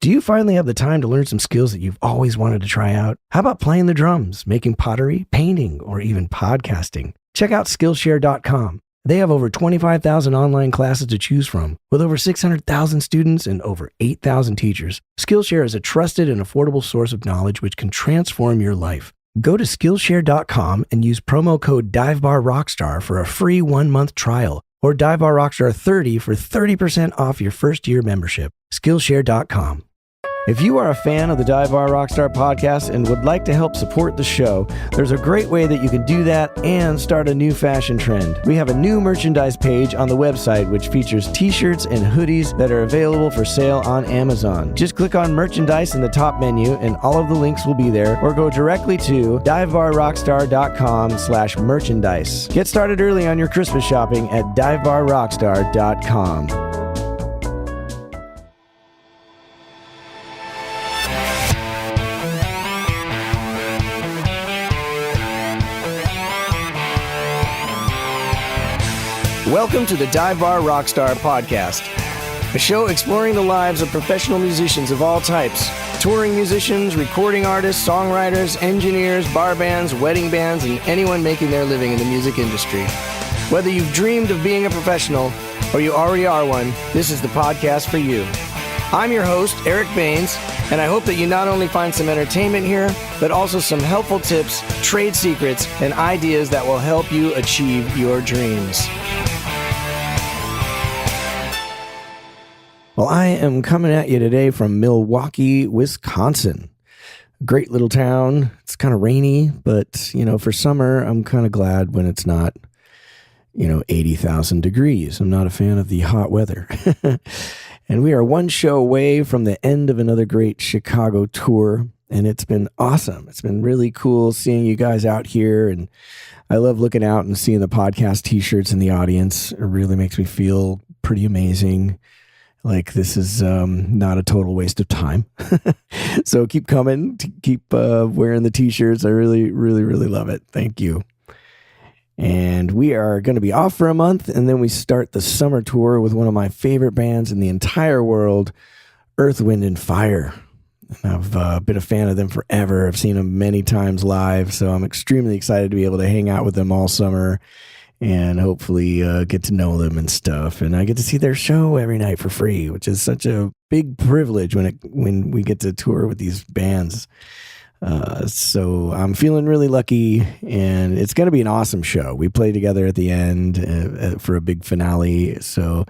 Do you finally have the time to learn some skills that you've always wanted to try out? How about playing the drums, making pottery, painting, or even podcasting? Check out Skillshare.com. They have over 25,000 online classes to choose from, with over 600,000 students and over 8,000 teachers. Skillshare is a trusted and affordable source of knowledge which can transform your life. Go to Skillshare.com and use promo code DiveBarRockstar for a free 1-month trial, or DiveBarRockstar30 for 30% off your first year membership. Skillshare.com. If you are a fan of the Dive Bar Rockstar podcast and would like to help support the show, there's a great way that you can do that and start a new fashion trend. We have a new merchandise page on the website which features t-shirts and hoodies that are available for sale on Amazon. Just click on merchandise in the top menu and all of the links will be there, or go directly to divebarrockstar.com/merchandise. Get started early on your Christmas shopping at divebarrockstar.com. Welcome to the Dive Bar Rockstar podcast, a show exploring the lives of professional musicians of all types. Touring musicians, recording artists, songwriters, engineers, bar bands, wedding bands, and anyone making their living in the music industry. Whether you've dreamed of being a professional or you already are one, this is the podcast for you. I'm your host, Eric Baines, and I hope that you not only find some entertainment here, but also some helpful tips, trade secrets, and ideas that will help you achieve your dreams. Well, I am coming at you today from Milwaukee, Wisconsin. Great little town. It's kind of rainy, but, for summer, I'm kind of glad when it's not, 80,000 degrees. I'm not a fan of the hot weather. And we are one show away from the end of another great Chicago tour, and it's been awesome. It's been really cool seeing you guys out here, and I love looking out and seeing the podcast t-shirts in the audience. It really makes me feel pretty amazing. Like this is not a total waste of time. So keep coming, keep wearing the t-shirts. I really, really, really love it. Thank you. And we are going to be off for a month, and then we start the summer tour with one of my favorite bands in the entire world, Earth, Wind, and Fire. And I've been a fan of them forever. I've seen them many times live, so I'm extremely excited to be able to hang out with them all summer and hopefully get to know them and stuff. And I get to see their show every night for free, which is such a big privilege when we get to tour with these bands. So I'm feeling really lucky, and it's going to be an awesome show. We play together at the end for a big finale. So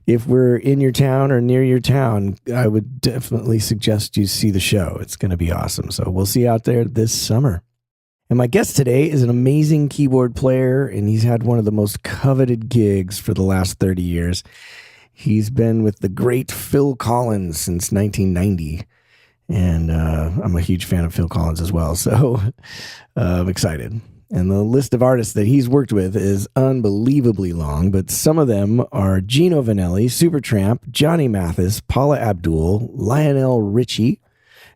if we're in your town or near your town, I would definitely suggest you see the show. It's going to be awesome. So we'll see you out there this summer. And my guest today is an amazing keyboard player, and he's had one of the most coveted gigs for the last 30 years. He's been with the great Phil Collins since 1990, and I'm a huge fan of Phil Collins as well, so I'm excited. And the list of artists that he's worked with is unbelievably long, but some of them are Gino Vannelli, Supertramp, Johnny Mathis, Paula Abdul, Lionel Richie,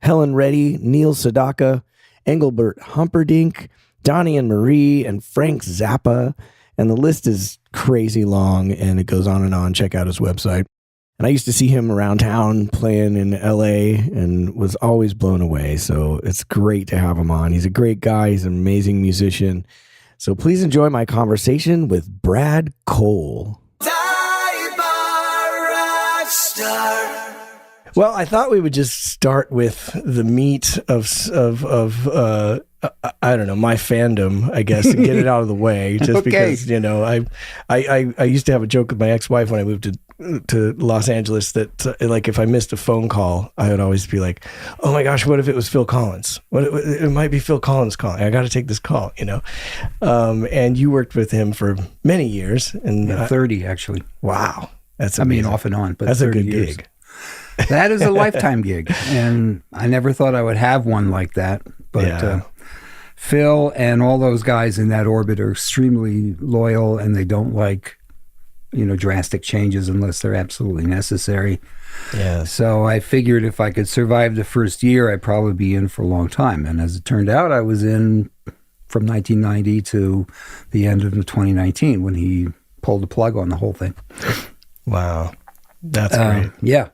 Helen Reddy, Neil Sedaka, Engelbert Humperdinck, Donnie and Marie, and Frank Zappa. And the list is crazy long, and it goes on and on. Check out his website. And I used to see him around town playing in LA and was always blown away. So it's great to have him on. He's a great guy. He's an amazing musician. So please enjoy my conversation with Brad Cole. Well, I thought we would just start with the meat of I don't know, my fandom, I guess, and get it out of the way. Just Okay. Because I used to have a joke with my ex-wife when I moved to Los Angeles that like if I missed a phone call, I would always be like, "Oh my gosh, what if it was Phil Collins? It might be Phil Collins calling. I got to take this call." And you worked with him for many years, and 30 actually. Wow, that's amazing. Off and on, but that's 30 a good years. gig. That is a lifetime gig, and I never thought I would have one like that. But Yeah. Phil and all those guys in that orbit are extremely loyal, and they don't like, drastic changes unless they're absolutely necessary. Yeah. So I figured if I could survive the first year, I'd probably be in for a long time. And as it turned out, I was in from 1990 to the end of 2019 when he pulled the plug on the whole thing. Wow. That's great. Yeah.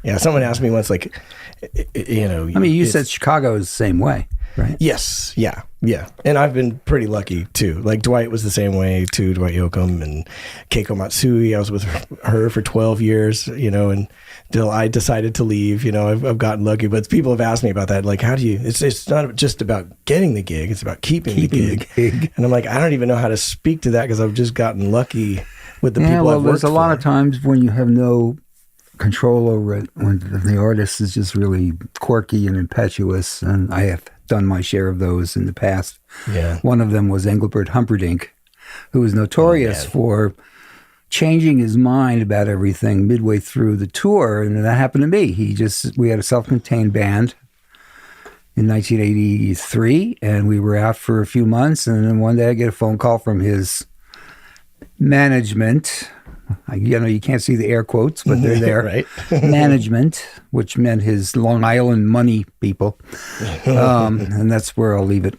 Yeah, someone asked me once, like, I mean, you said Chicago is the same way, right? Yes, yeah. And I've been pretty lucky too. Like Dwight was the same way too, Dwight Yoakam and Keiko Matsui. I was with her for 12 years, until I decided to leave. I've gotten lucky, but people have asked me about that. Like, how do you, it's not just about getting the gig, it's about keeping the gig. And I'm like, I don't even know how to speak to that because I've just gotten lucky with the people I've worked there's a lot for. of times when you have no control over it, when the artist is just really quirky and impetuous, and I have done my share of those in the past. Yeah. One of them was Engelbert Humperdinck, who was notorious for changing his mind about everything midway through the tour, and that happened to me. We had a self-contained band in 1983, and we were out for a few months, and then one day I get a phone call from his management. You can't see the air quotes, but they're there. Right. Management, which meant his Long Island money people. And that's where I'll leave it.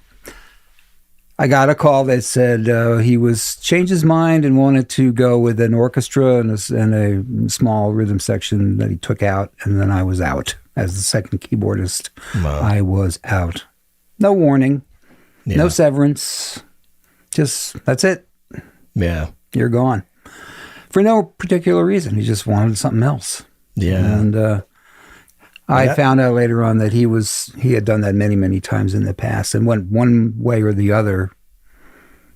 I got a call that said he changed his mind and wanted to go with an orchestra and a small rhythm section that he took out. And then I was out as the second keyboardist. Wow. I was out. No warning, no severance. Just, that's it. Yeah. You're gone. For no particular reason. He just wanted something else. Yeah. And I found out later on that he had done that many, many times in the past and went one way or the other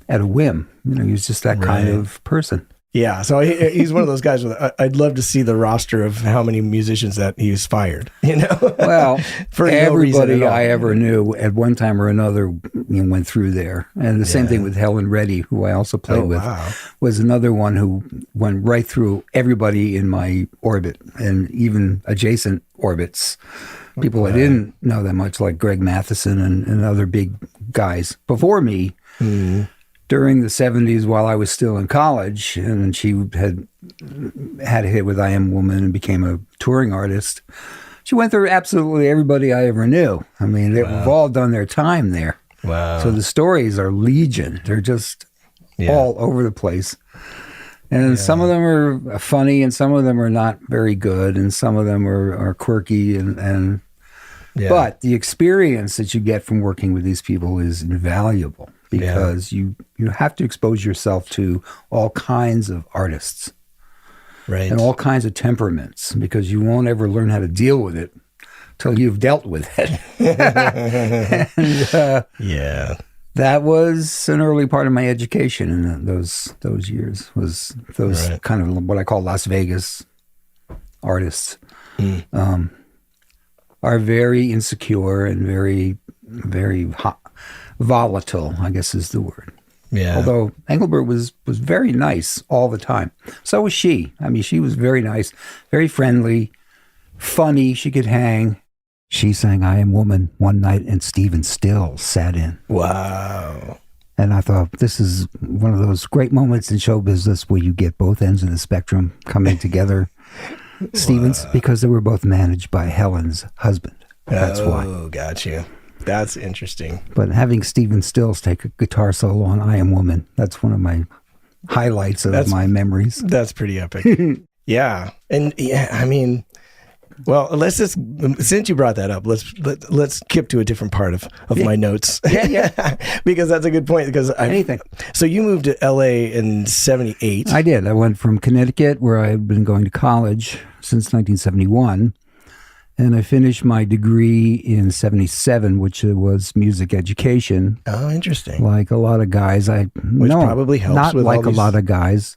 at a whim. He was just that kind of person. Yeah, so he's one of those guys. I'd love to see the roster of how many musicians that he's fired. Well, for everybody no I ever knew at one time or another went through there, and the same thing with Helen Reddy, who I also played with, was another one who went right through everybody in my orbit and even adjacent orbits. People I didn't know that much, like Greg Matheson and other big guys before me. Mm-hmm. During the 70s, while I was still in college, and she had a hit with I Am Woman and became a touring artist, she went through absolutely everybody I ever knew. I mean, they've all done their time there. Wow. So the stories are legion. They're just all over the place. And some of them are funny, and some of them are not very good, and some of them are quirky. But the experience that you get from working with these people is invaluable. Because you have to expose yourself to all kinds of artists. Right. And all kinds of temperaments, because you won't ever learn how to deal with it till you've dealt with it. And, that was an early part of my education in those years, was those kind of what I call Las Vegas artists. Are very insecure and very, very volatile, I guess is the word. Yeah. Although Engelbert was very nice all the time. So was she. I mean, she was very nice, very friendly, funny. She could hang. She sang I Am Woman one night and Stephen Stills sat in. Wow. And I thought, this is one of those great moments in show business where you get both ends of the spectrum coming together. Stevens, because they were both managed by Helen's husband. That's why. Oh, got you. That's interesting. But having Stephen Stills take a guitar solo on I Am Woman, that's one of my highlights of my memories. That's pretty epic. Yeah. And I mean, well, let's just, since you brought that up, let's skip to a different part of my notes. Yeah. Because that's a good point. Because anything. So you moved to LA in 78. I did. I went from Connecticut, where I had been going to college since 1971. And I finished my degree in 77, which was music education. Oh, interesting. Like a lot of guys, which probably helps not with like a lot of guys.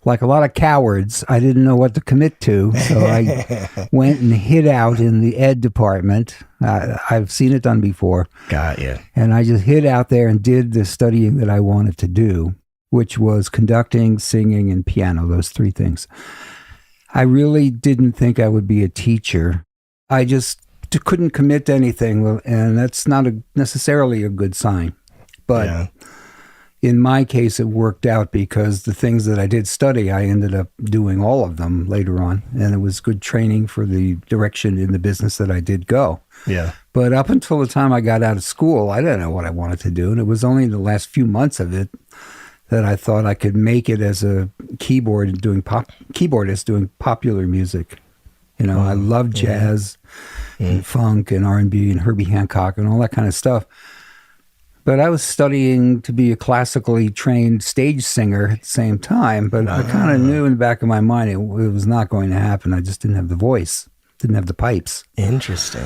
Like a lot of cowards, I didn't know what to commit to, so I went and hid out in the ed department. I've seen it done before. Got you. And I just hid out there and did the studying that I wanted to do, which was conducting, singing, and piano, those three things. I really didn't think I would be a teacher. I just couldn't commit to anything, and that's not necessarily a good sign. But in my case, it worked out because the things that I did study, I ended up doing all of them later on. And it was good training for the direction in the business that I did go. Yeah. But up until the time I got out of school, I didn't know what I wanted to do. And it was only in the last few months of it that I thought I could make it as a keyboardist doing popular music I love jazz and funk and R&B and Herbie Hancock and all that kind of stuff. But I was studying to be a classically trained stage singer at the same time. But I kind of knew in the back of my mind it was not going to happen. I just didn't have the voice, didn't have the pipes. Interesting.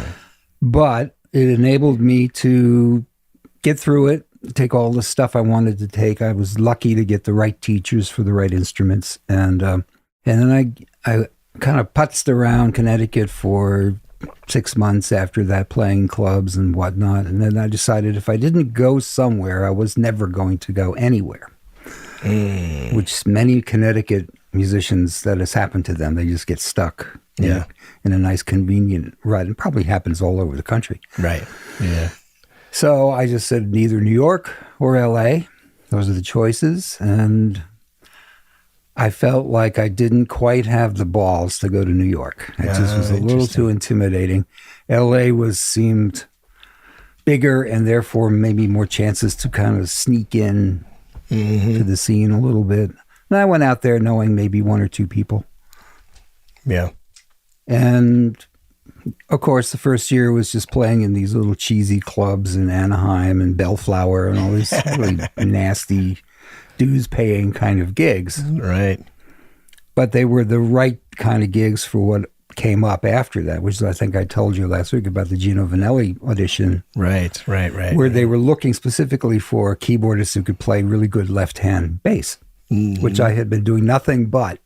But it enabled me to get through it, take all the stuff I wanted to take. I was lucky to get the right teachers for the right instruments. And then I kind of putzed around Connecticut for 6 months after that, playing clubs and whatnot. And then I decided if I didn't go somewhere, I was never going to go anywhere. Which many Connecticut musicians, that has happened to them. They just get stuck in a nice, convenient rut. It probably happens all over the country. Right. Yeah. So I just said neither New York or LA. Those are the choices. And I felt like I didn't quite have the balls to go to New York. It just was a little too intimidating. LA seemed bigger and therefore maybe more chances to kind of sneak in to the scene a little bit. And I went out there knowing maybe one or two people. Yeah. And of course, the first year was just playing in these little cheesy clubs in Anaheim and Bellflower and all these really nasty dues-paying kind of gigs. Right. But they were the right kind of gigs for what came up after that, which I think I told you last week about the Gino Vannelli audition. Right. Where they were looking specifically for keyboardists who could play really good left-hand bass, which I had been doing nothing but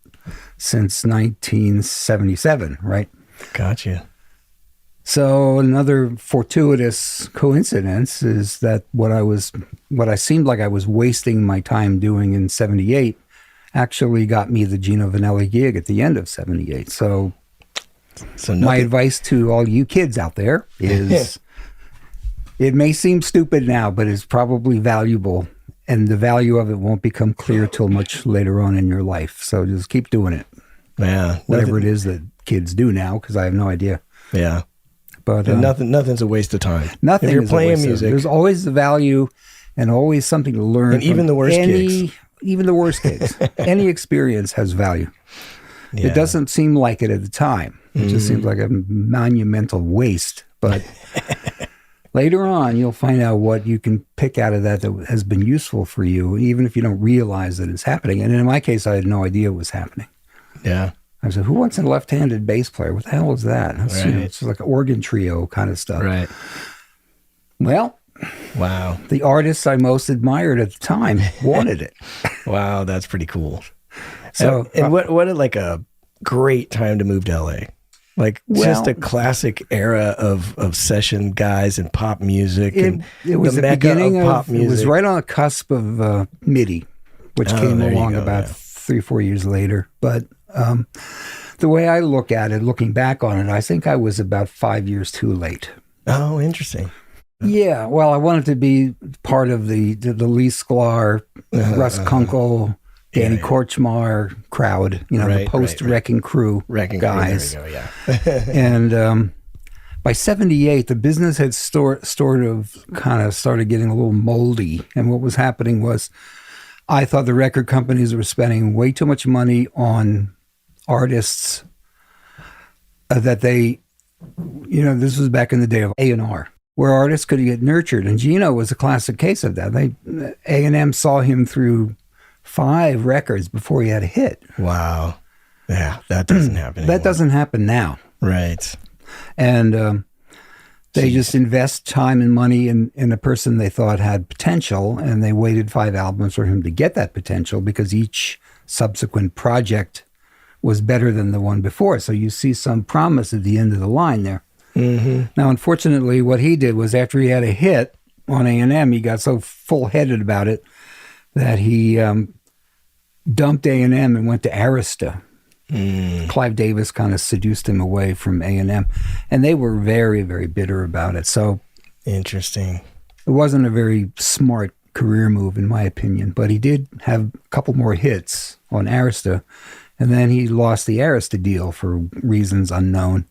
since 1977, right? Gotcha. So another fortuitous coincidence is that what I seemed like I was wasting my time doing in 78 actually got me the Gino Vannelli gig at the end of 78. So my advice to all you kids out there is it may seem stupid now, but it's probably valuable. And the value of it won't become clear till much later on in your life. So just keep doing it. Yeah. Whatever it is that kids do now, because I have no idea. Yeah. But nothing's a waste of time. Nothing. If you're playing music, there's always the value and always something to learn. And even the worst gigs. Even the worst gigs. Any experience has value. Yeah. It doesn't seem like it at the time. It just seems like a monumental waste. But later on, you'll find out what you can pick out of that has been useful for you, even if you don't realize that it's happening. And in my case, I had no idea it was happening. Yeah. I said, who wants a left-handed bass player? What the hell is that? It's like an organ trio kind of stuff. Right. Well, wow. The artists I most admired at the time wanted it. Wow, that's pretty cool. So, what like a great time to move to LA. Like just a classic era of session guys and pop music. It was the beginning of pop music. It was right on the cusp of MIDI, which came along about 3 or 4 years later. But the way I look at it, looking back on it, I think I was about 5 years too late. Oh, interesting. Yeah, well, I wanted to be part of the Lee Sklar, Russ Kunkel, Danny Korchmar crowd, the post-Wrecking Crew guys. There we go, yeah. And by 78, the business had kind of started getting a little moldy. And what was happening was I thought the record companies were spending way too much money on artists that they, this was back in the day of A&R, where artists could get nurtured. And Gino was a classic case of that. A&M saw him through 5 records before he had a hit. Wow. Yeah, that doesn't happen anymore. That doesn't happen now. Right. And they just invest time and money in a person they thought had potential, and they waited 5 albums for him to get that potential because each subsequent project was better than the one before. So you see some promise at the end of the line there. Mm-hmm. Now, unfortunately, what he did was after he had a hit on A&M, he got so full-headed about it that he dumped A&M and went to Arista. Clive Davis kind of seduced him away from A&M, and they were very, very bitter about it. So interesting. It wasn't a very smart career move, in my opinion, but he did have a couple more hits on Arista, and then he lost the Arista deal for reasons unknown.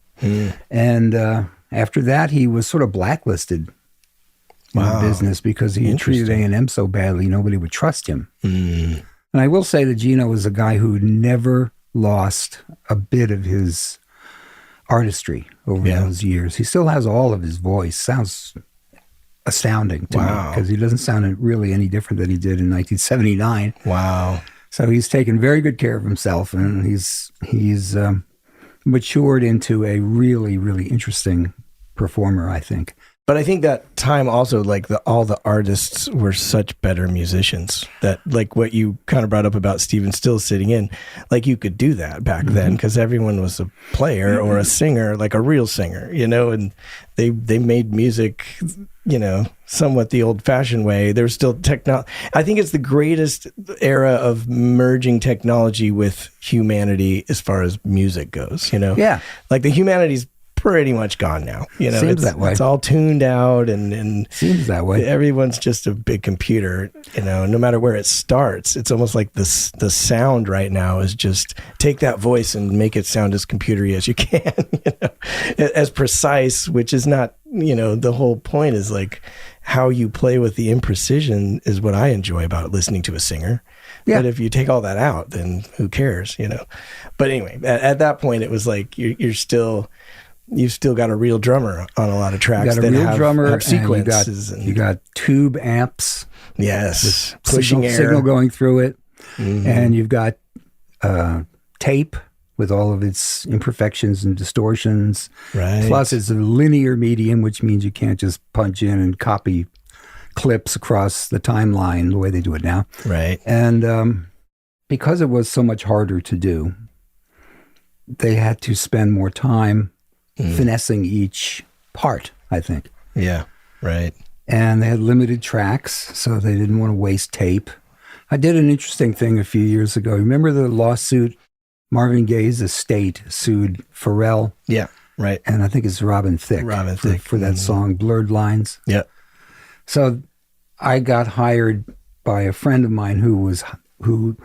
And after that, he was sort of blacklisted in the business because he treated A&M so badly, nobody would trust him. And I will say that Gino was a guy who never lost a bit of his artistry over those years. He still has all of his voice. Sounds astounding to me because he doesn't sound really any different than he did in 1979. Wow. So he's taken very good care of himself, and he's matured into a really, really interesting performer, I think. But I think that time also, like all the artists were such better musicians that, like what you kind of brought up about Stephen Stills sitting in, like you could do that back then because everyone was a player or a singer, like a real singer, you know, and they made music, you know, somewhat the old fashioned way. There's still technology. I think it's the greatest era of merging technology with humanity as far as music goes, you know? Yeah. Like the humanity's pretty much gone now. You know, Seems that way. It's all tuned out and seems that way. Everyone's just a big computer, you know, no matter where it starts. It's almost like the sound right now is just take that voice and make it sound as computery as you can, you know, as precise, which is not, you know, the whole point is like how you play with the imprecision is what I enjoy about listening to a singer. Yeah. But if you take all that out, then who cares, you know? But anyway, at that point, it was like you've still got a real drummer on a lot of tracks. You got a real drummer, have sequences. You got tube amps. Yes, pushing signal going through it. And you've got tape with all of its imperfections and distortions. Right. Plus, it's a linear medium, which means you can't just punch in and copy clips across the timeline the way they do it now. Right. And because it was so much harder to do, they had to spend more time finessing each part, I think. Yeah, right. And they had limited tracks, so they didn't want to waste tape. I did an interesting thing a few years ago. Remember the lawsuit? Marvin Gaye's estate sued Pharrell. Yeah, right. And I think it's Robin Thicke. For that song, Blurred Lines. Yeah. So I got hired by a friend of mine who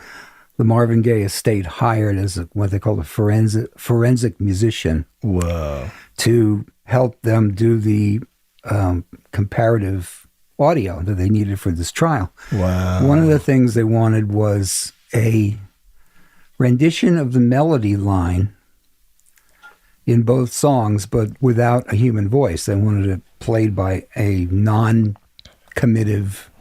the Marvin Gaye estate hired as what they call a forensic musician. Whoa. To help them do the comparative audio that they needed for this trial. Wow. One of the things they wanted was a rendition of the melody line in both songs, but without a human voice. They wanted it played by a non-committive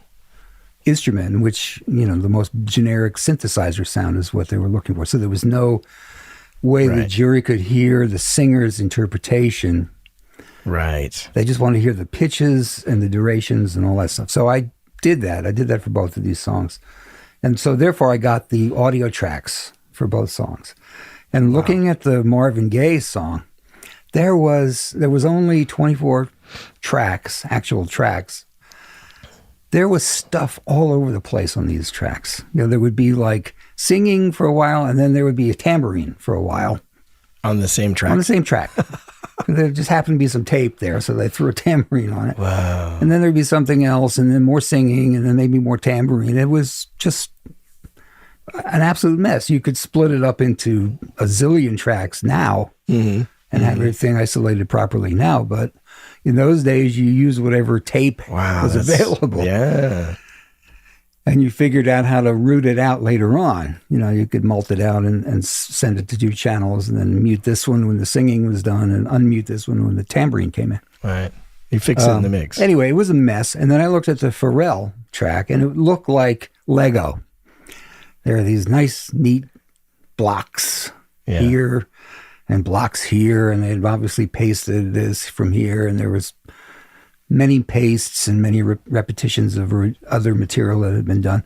instrument, which, you know, the most generic synthesizer sound is what they were looking for. So there was no way the jury could hear the singer's interpretation. Right. They just wanted to hear the pitches and the durations and all that stuff. So I did that. I did that for both of these songs. And so therefore I got the audio tracks for both songs. And looking at the Marvin Gaye song, there was only 24 tracks, actual tracks. There was stuff all over the place on these tracks. You know, there would be like singing for a while, and then there would be a tambourine for a while. On the same track? On the same track. There just happened to be some tape there, so they threw a tambourine on it. Wow. And then there'd be something else, and then more singing, and then maybe more tambourine. It was just an absolute mess. You could split it up into a zillion tracks now and have everything isolated properly now, but in those days, you used whatever tape was available. Yeah. And you figured out how to root it out later on. You know, you could mult it out and send it to 2 channels and then mute this one when the singing was done and unmute this one when the tambourine came in. Right. You fix it in the mix. Anyway, it was a mess. And then I looked at the Pharrell track and it looked like Lego. There are these nice, neat blocks here and blocks here, and they'd obviously pasted this from here, and there was many pastes and many repetitions of other material that had been done.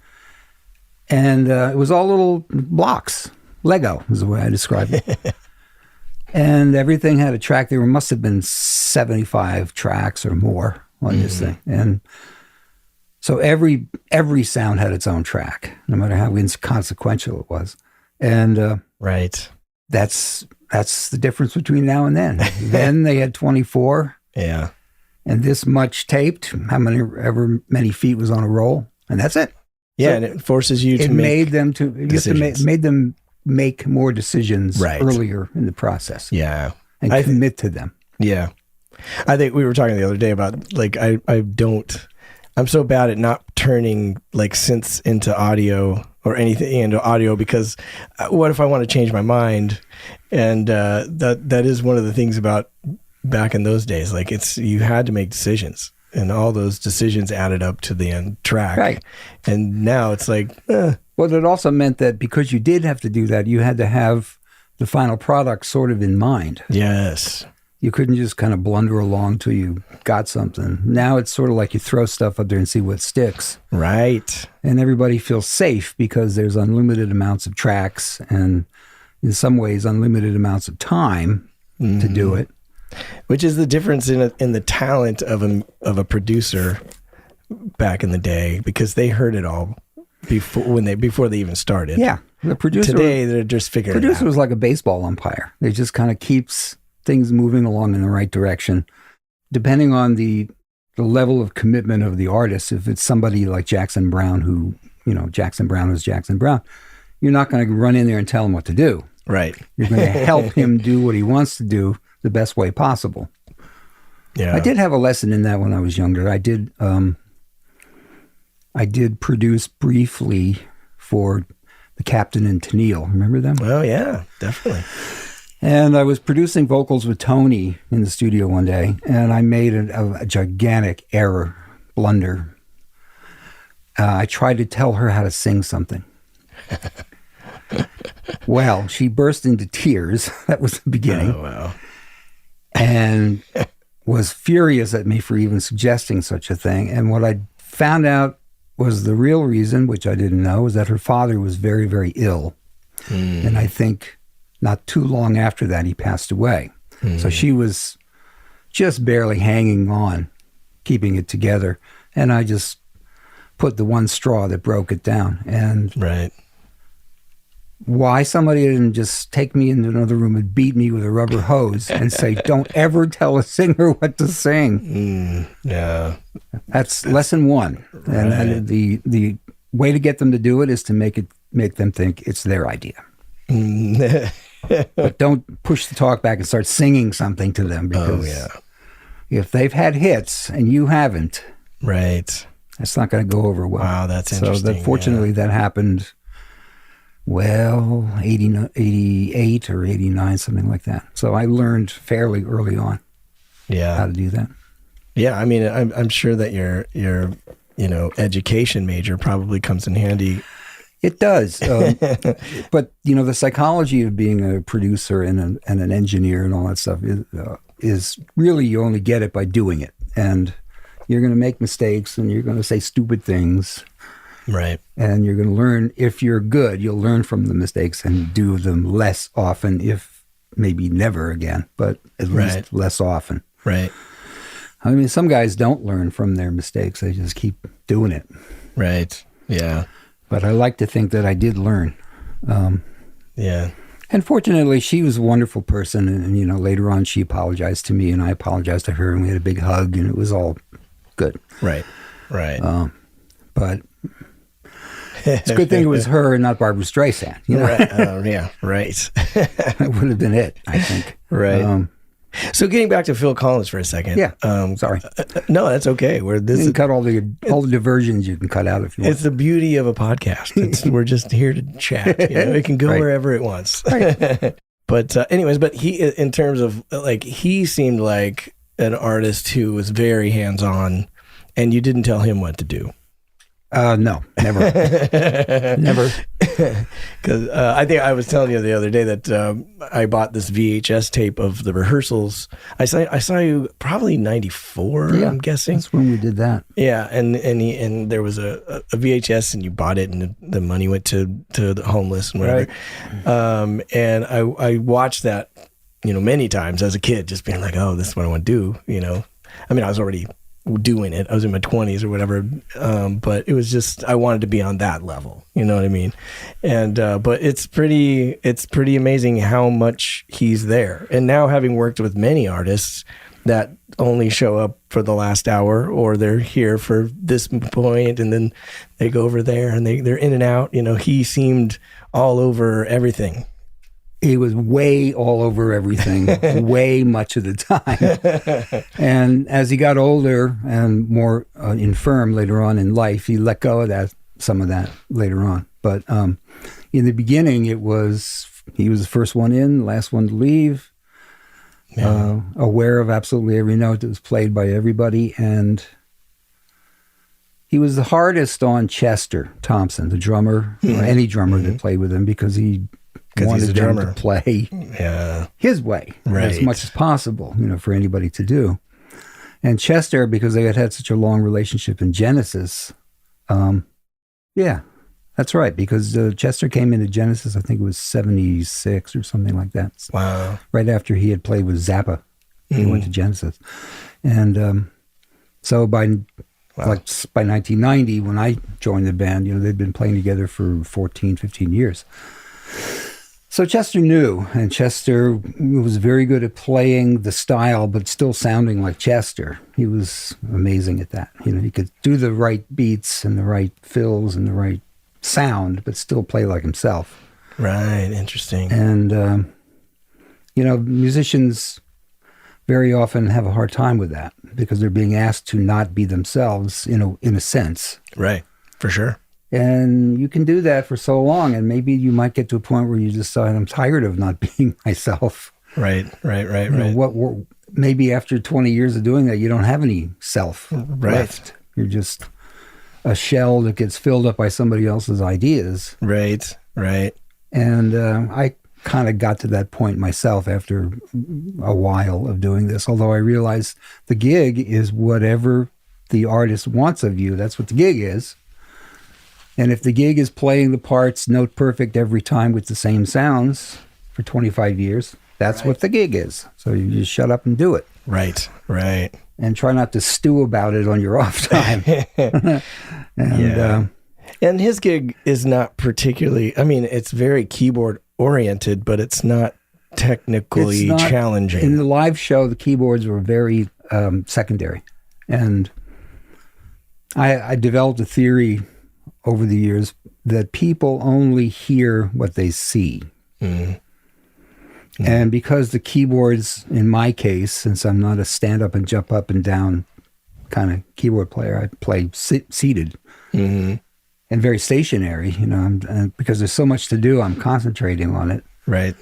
And it was all little blocks. Lego is the way I describe it. And everything had a track. There must have been 75 tracks or more on this thing. And so every sound had its own track, no matter how inconsequential it was. And right. That's the difference between now and then. Then they had 24. Yeah. And this much taped, however many feet was on a roll, and that's it. Yeah, so and it forces you to make made them make more decisions earlier in the process. Yeah. And commit to them. Yeah. I think we were talking the other day about, like, I don't I'm so bad at not turning like synths into audio or anything into audio, because what if I want to change my mind? And that is one of the things about back in those days. Like you had to make decisions, and all those decisions added up to the end track. Right. And now it's like, Well, it also meant that because you did have to do that, you had to have the final product sort of in mind. yes. You couldn't just kind of blunder along till you got something. Now it's sort of like you throw stuff up there and see what sticks. Right. And everybody feels safe because there's unlimited amounts of tracks and in some ways unlimited amounts of time to do it. Which is the difference in the talent of a producer back in the day, because they heard it all before they even started. Yeah. The producer Today they're just figuring it producer out. was like a baseball umpire. It just kind of keeps things moving along in the right direction. Depending on the level of commitment of the artist, if it's somebody like Jackson Browne, who, Jackson Browne is Jackson Browne, you're not going to run in there and tell him what to do. Right. You're going to help him do what he wants to do the best way possible. Yeah. I did have a lesson in that when I was younger. I did produce briefly for the Captain and Tennille. Remember them? Oh yeah, definitely. And I was producing vocals with Tony in the studio one day, and I made a gigantic blunder. I tried to tell her how to sing something. Well, she burst into tears. That was the beginning. Oh, wow. And was furious at me for even suggesting such a thing. And what I found out was the real reason, which I didn't know, was that her father was very, very ill. And I think not too long after that, he passed away. So she was just barely hanging on, keeping it together. And I just put the one straw that broke it down. And Right. why somebody didn't just take me into another room and beat me with a rubber hose and say, don't ever tell a singer what to sing. Yeah. That's lesson one. Right. And the way to get them to do it is to make them think it's their idea. But don't push the talk back and start singing something to them, because if they've had hits and you haven't, Right. that's not going to go over well. Wow, that's interesting. So fortunately that happened, 88 or 89, something like that. So I learned fairly early on how to do that. Yeah, I mean, I'm sure that your education major probably comes in handy. It does. But, the psychology of being a producer and an engineer and all that stuff is really, you only get it by doing it. And you're going to make mistakes and you're going to say stupid things. Right. And you're going to learn, if you're good, you'll learn from the mistakes and do them less often, if maybe never again, but at least less often. Right. I mean, some guys don't learn from their mistakes. They just keep doing it. Right. Yeah. But I like to think that I did learn. Yeah. And fortunately, she was a wonderful person. And, later on, she apologized to me and I apologized to her and we had a big hug and it was all good. Right. Right. But it's a good thing it was her and not Barbara Streisand. Right. Yeah. Right. That would have been it, I think. Right. So getting back to Phil Collins for a second. Yeah. Sorry. No, that's okay. You can cut all the diversions you can cut out if you want. It's the beauty of a podcast. We're just here to chat. It can go wherever it wants. Right. But anyways, he, in terms of he seemed like an artist who was very hands-on, and you didn't tell him what to do. No, never. Never. Because I think I was telling you the other day that I bought this VHS tape of the rehearsals. I saw you probably 94, I'm guessing. That's when we did that. Yeah, and there was a VHS and you bought it and the money went to the homeless and whatever. Right. And I watched that, many times as a kid, just being like, oh, this is what I want to do, I mean, I was already doing it. I was in my 20s or whatever. But it was just, I wanted to be on that level. You know what I mean? And, but it's pretty amazing how much he's there. And now having worked with many artists that only show up for the last hour, or they're here for this point and then they go over there and they're in and out, he seemed all over everything. He was way all over everything, way much of the time. And as he got older and more infirm later on in life, he let go of some of that later on. But in the beginning, he was the first one in, last one to leave, aware of absolutely every note that was played by everybody. And he was the hardest on Chester Thompson, the drummer, or any drummer that played with him, because he wanted them to play his way as much as possible, for anybody to do. And Chester, because they had such a long relationship in Genesis, that's right, because Chester came into Genesis, I think it was 76 or something like that. Wow. Right after he had played with Zappa, he went to Genesis. And so by 1990, when I joined the band, they'd been playing together for 14, 15 years. So Chester knew, and Chester was very good at playing the style, but still sounding like Chester. He was amazing at that. He could do the right beats and the right fills and the right sound, but still play like himself. Right, interesting. And, musicians very often have a hard time with that because they're being asked to not be themselves, in a sense. Right, for sure. And you can do that for so long, and maybe you might get to a point where you decide, I'm tired of not being myself. Right. Maybe after 20 years of doing that, you don't have any self left. You're just a shell that gets filled up by somebody else's ideas. Right. And I kind of got to that point myself after a while of doing this, although I realized the gig is whatever the artist wants of you. That's what the gig is. And if the gig is playing the parts note perfect every time with the same sounds for 25 years, that's what the gig is. So you just shut up and do it. Right. And try not to stew about it on your off time. And his gig is not particularly, it's very keyboard oriented, but it's not technically challenging. In the live show, the keyboards were very secondary. And I developed a theory over the years that people only hear what they see. And because the keyboards, in my case, since I'm not a stand up and jump up and down kind of keyboard player, I play seated and very stationary, and because there's so much to do, I'm concentrating on it. Right.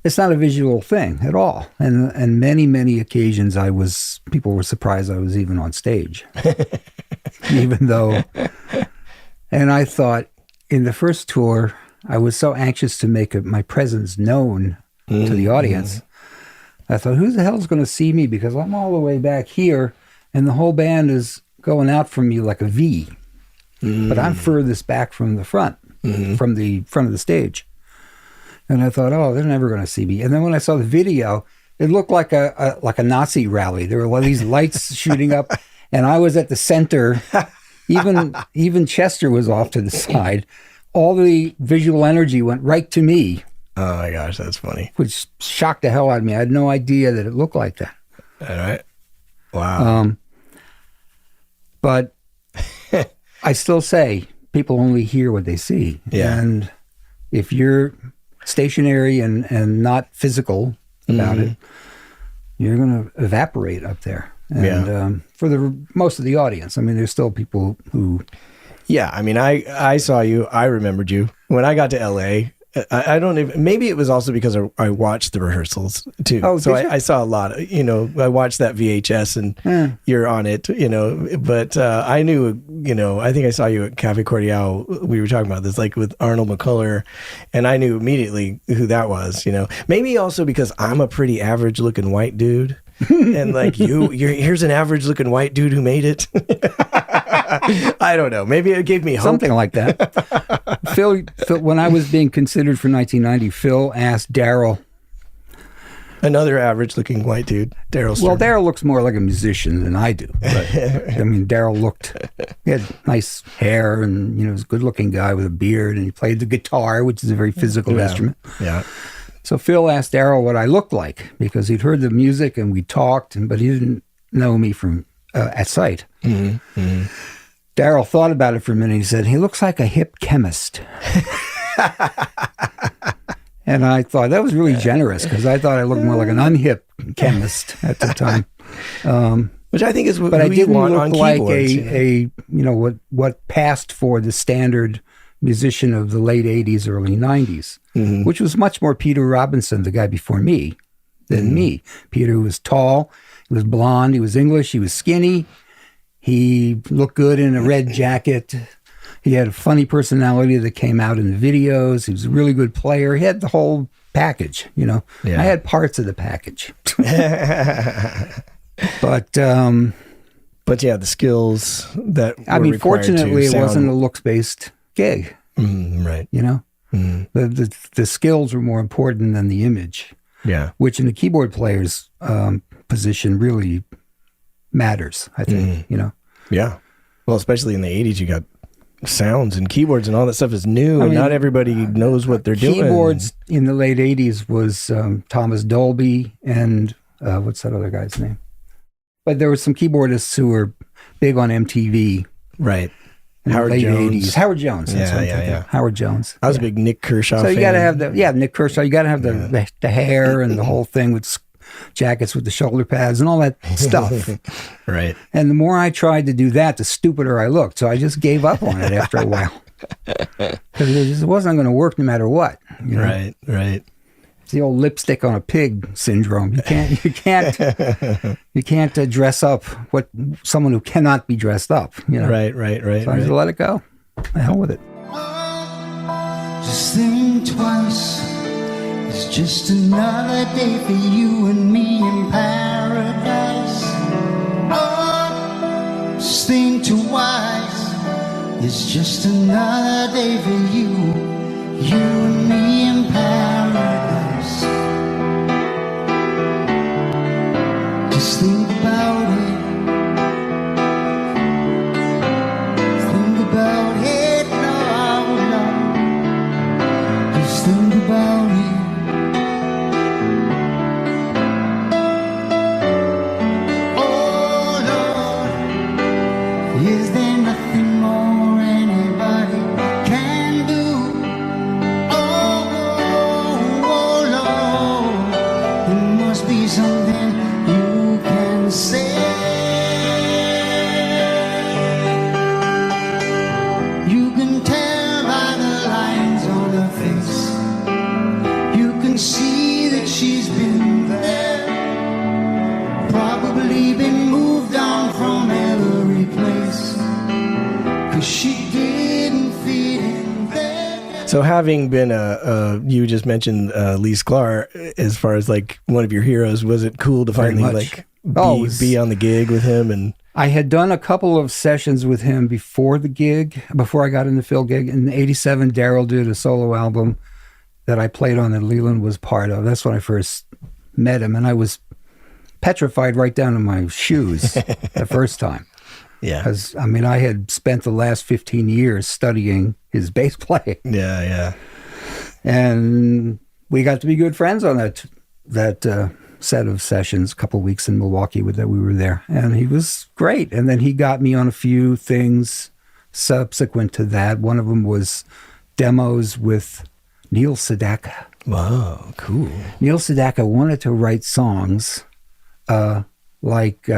It's not a visual thing at all. And many, many occasions people were surprised I was even on stage. Even though... And I thought, in the first tour, I was so anxious to make my presence known to the audience. I thought, who the hell is going to see me? Because I'm all the way back here, and the whole band is going out from me like a V. But I'm furthest back from the front, from the front of the stage. And I thought, they're never going to see me. And then when I saw the video, it looked like a Nazi rally. There were all these lights shooting up, and I was at the center. Even Chester was off to the side. All the visual energy went right to me. Oh my gosh, that's funny. Which shocked the hell out of me. I had no idea that it looked like that. All right. Wow. But I still say people only hear what they see. Yeah. And if you're stationary and not physical about it, you're going to evaporate up there. And for the most of the audience, there's still people who... Yeah, I saw you. I remembered you. When I got to LA, I don't even... Maybe it was also because I watched the rehearsals, too. Oh, so I saw a lot. I watched that VHS, and you're on it, But I knew, I think I saw you at Cafe Cordial. We were talking about this, like with Arnold McCuller, and I knew immediately who that was, Maybe also because I'm a pretty average-looking white dude. And like here's an average looking white dude who made it. I don't know. Maybe it gave me hope. Something like that. Phil, when I was being considered for 1990, Phil asked Daryl. Another average looking white dude, Daryl. Well, Daryl looks more like a musician than I do. But, Daryl he had nice hair and, he was a good looking guy with a beard, and he played the guitar, which is a very physical instrument. Yeah. So Phil asked Daryl what I looked like because he'd heard the music and we talked, but he didn't know me from at sight. Daryl thought about it for a minute. He said, he looks like a hip chemist. And I thought that was really generous because I thought I looked more like an unhip chemist at the time. Which I think is what but I you didn't want look on like keyboards. what passed for the standard musician of the late 80s, early 90s, which was much more Peter Robinson, the guy before me, than me. Peter was tall, he was blonde, he was English, he was skinny, he looked good in a red jacket. He had a funny personality that came out in the videos. He was a really good player. He had the whole package, Yeah. I had parts of the package. But yeah, the skills that fortunately, it wasn't a looks-based gig. Right. The skills were more important than the image. Yeah. Which in the keyboard player's position really matters, I think, Yeah. Well, especially in the 80s, you got sounds and keyboards and all that stuff is new, and not everybody knows what they're doing. Keyboards in the late 80s was Thomas Dolby and what's that other guy's name? But there were some keyboardists who were big on MTV. Right. In Howard the late Jones. 80s. Howard Jones. That's what I'm thinking. Howard Jones. I was a big Nick Kershaw fan. You got to have Nick Kershaw. You got to have the hair and the whole thing with jackets with the shoulder pads and all that stuff. Right. And the more I tried to do that, the stupider I looked. So I just gave up on it after a while. Because it just wasn't going to work no matter what. Right. It's the old lipstick on a pig syndrome. You can't dress up someone who cannot be dressed up. Right. So I just let it go. The hell with it. Just think twice. It's just another day for you and me in paradise. Oh, just think twice. It's just another day for you and me in paradise. Just think about it. Think about it, no. Just think about it. Is there nothing more anybody can do? Oh, Lord, there must be something you can say. You can tell by the lines on her face. You can see that she's been there, probably been moved on from every place. She didn't fit in there. So having been you just mentioned Lee Sklar as far as like one of your heroes, was it cool to finally be on the gig with him? And I had done a couple of sessions with him before I got in the Phil gig. In '87, Daryl did a solo album that I played on that Leland was part of. That's when I first met him, and I was petrified right down to my shoes the first time. Yeah. Because, I had spent the last 15 years studying his bass playing. Yeah. And we got to be good friends on that set of sessions, a couple of weeks in Milwaukee that we were there. And he was great. And then he got me on a few things subsequent to that. One of them was demos with Neil Sedaka. Wow, cool. Neil Sedaka wanted to write songs like...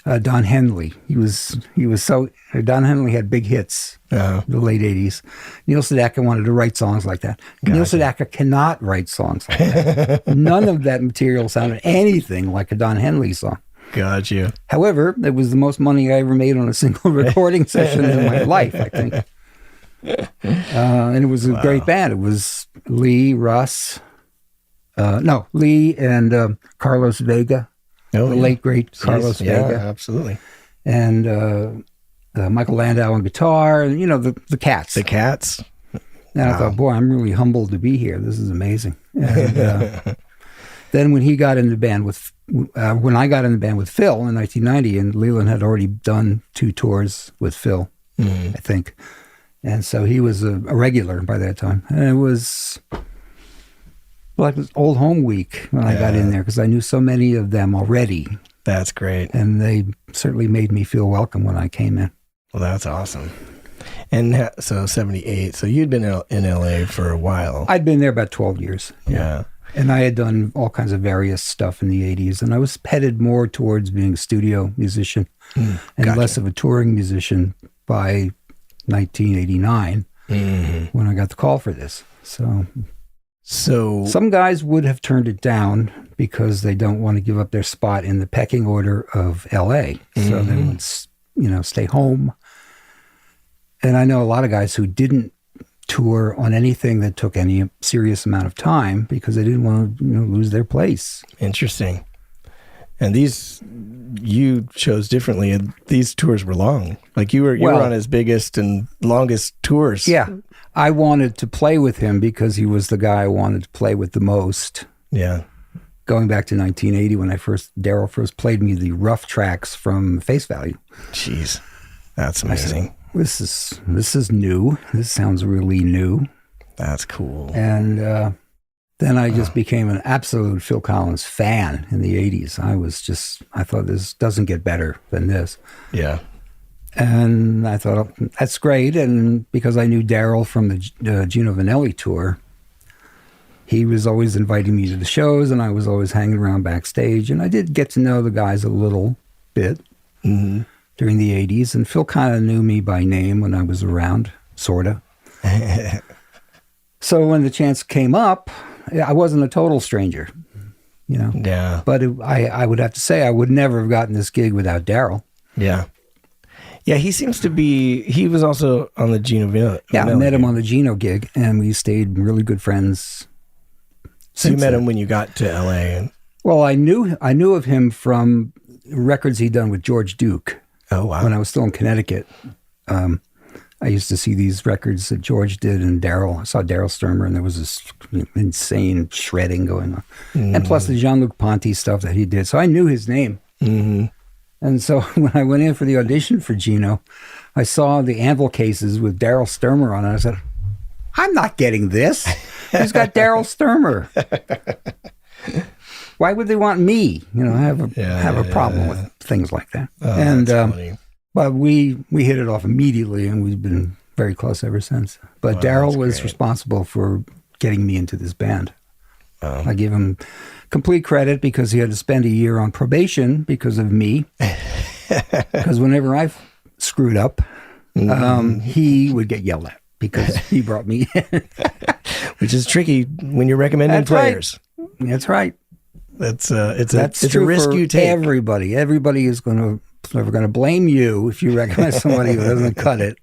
Don Henley. Don Henley had big hits in the late 80s. Neil Sedaka wanted to write songs like that. Gotcha. Neil Sedaka cannot write songs like that. None of that material sounded anything like a Don Henley song. Got you. However, it was the most money I ever made on a single recording session in my life, I think. And it was a great band. It was Lee, Russ, Lee and Carlos Vega. The late, great Carlos Vega. Yeah, absolutely. And Michael Landau on guitar, and, the Cats. The Cats. And I thought, boy, I'm really humbled to be here. This is amazing. And then when I got in the band with Phil in 1990, and Leland had already done 2 tours with Phil, I think. And so he was a regular by that time. And it was... like it was Old Home Week when I got in there because I knew so many of them already. That's great. And they certainly made me feel welcome when I came in. Well, that's awesome. And so 78. So you'd been in LA for a while. I'd been there about 12 years. Yeah. And I had done all kinds of various stuff in the 80s. And I was headed more towards being a studio musician and less of a touring musician by 1989 when I got the call for this. So some guys would have turned it down because they don't want to give up their spot in the pecking order of LA. So they would, stay home. And I know a lot of guys who didn't tour on anything that took any serious amount of time because they didn't want to lose their place. Interesting. And these you chose differently. These tours were long. Like you were on his biggest and longest tours. Yeah. I wanted to play with him because he was the guy I wanted to play with the most. Yeah. Going back to 1980 when Daryl first played me the rough tracks from Face Value. Jeez. That's amazing. This is new. This sounds really new. That's cool. And then I just became an absolute Phil Collins fan in the 80s. I thought this doesn't get better than this. Yeah. And I thought, oh, that's great. And because I knew Daryl from the Gino Vannelli tour, he was always inviting me to the shows and I was always hanging around backstage. And I did get to know the guys a little bit. During the 80s, and Phil kind of knew me by name when I was around, sort of. So when the chance came up, I wasn't a total stranger, Yeah. But I would have to say I would never have gotten this gig without Daryl. Yeah. Yeah, he was also on the Gino Vannelli. Yeah, I met him on the Gino gig, and we stayed really good friends. So you met him when you got to LA? Well, I knew of him from records he'd done with George Duke. Oh, wow. When I was still in Connecticut, I used to see these records that George did and Daryl. I saw Daryl Sturmer, and there was this insane shredding going on. And plus the Jean-Luc Ponty stuff that he did. So I knew his name. And so when I went in for the audition for Gino, I saw the anvil cases with Daryl Sturmer on it. I said, I'm not getting this. Who's got Daryl Sturmer? Why would they want me? I have a problem with things like that. And but we hit it off immediately, and we've been very close ever since. But Daryl was responsible for getting me into this band. I give him complete credit because he had to spend a year on probation because of me. Because whenever I screwed up, he would get yelled at because he brought me in. Which is tricky when you're recommending players. Right. That's right. It's a risk you take. Everybody is never going to blame you if you recommend somebody who doesn't cut it.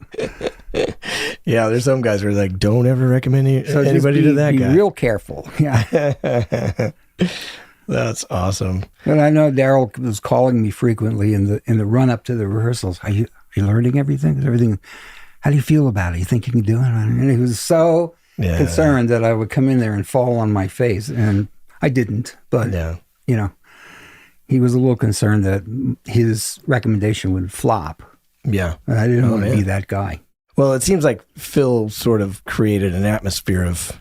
Yeah, there's some guys who are like, don't ever recommend anybody to that guy. Be real careful. Yeah. That's awesome. And I know Daryl was calling me frequently in the run up to the rehearsals. Are you learning everything? Is everything? How do you feel about it? You think you can do it? And he was so concerned that I would come in there and fall on my face, and I didn't, but, he was a little concerned that his recommendation would flop. Yeah. And I didn't want to be that guy. Well, it seems like Phil sort of created an atmosphere of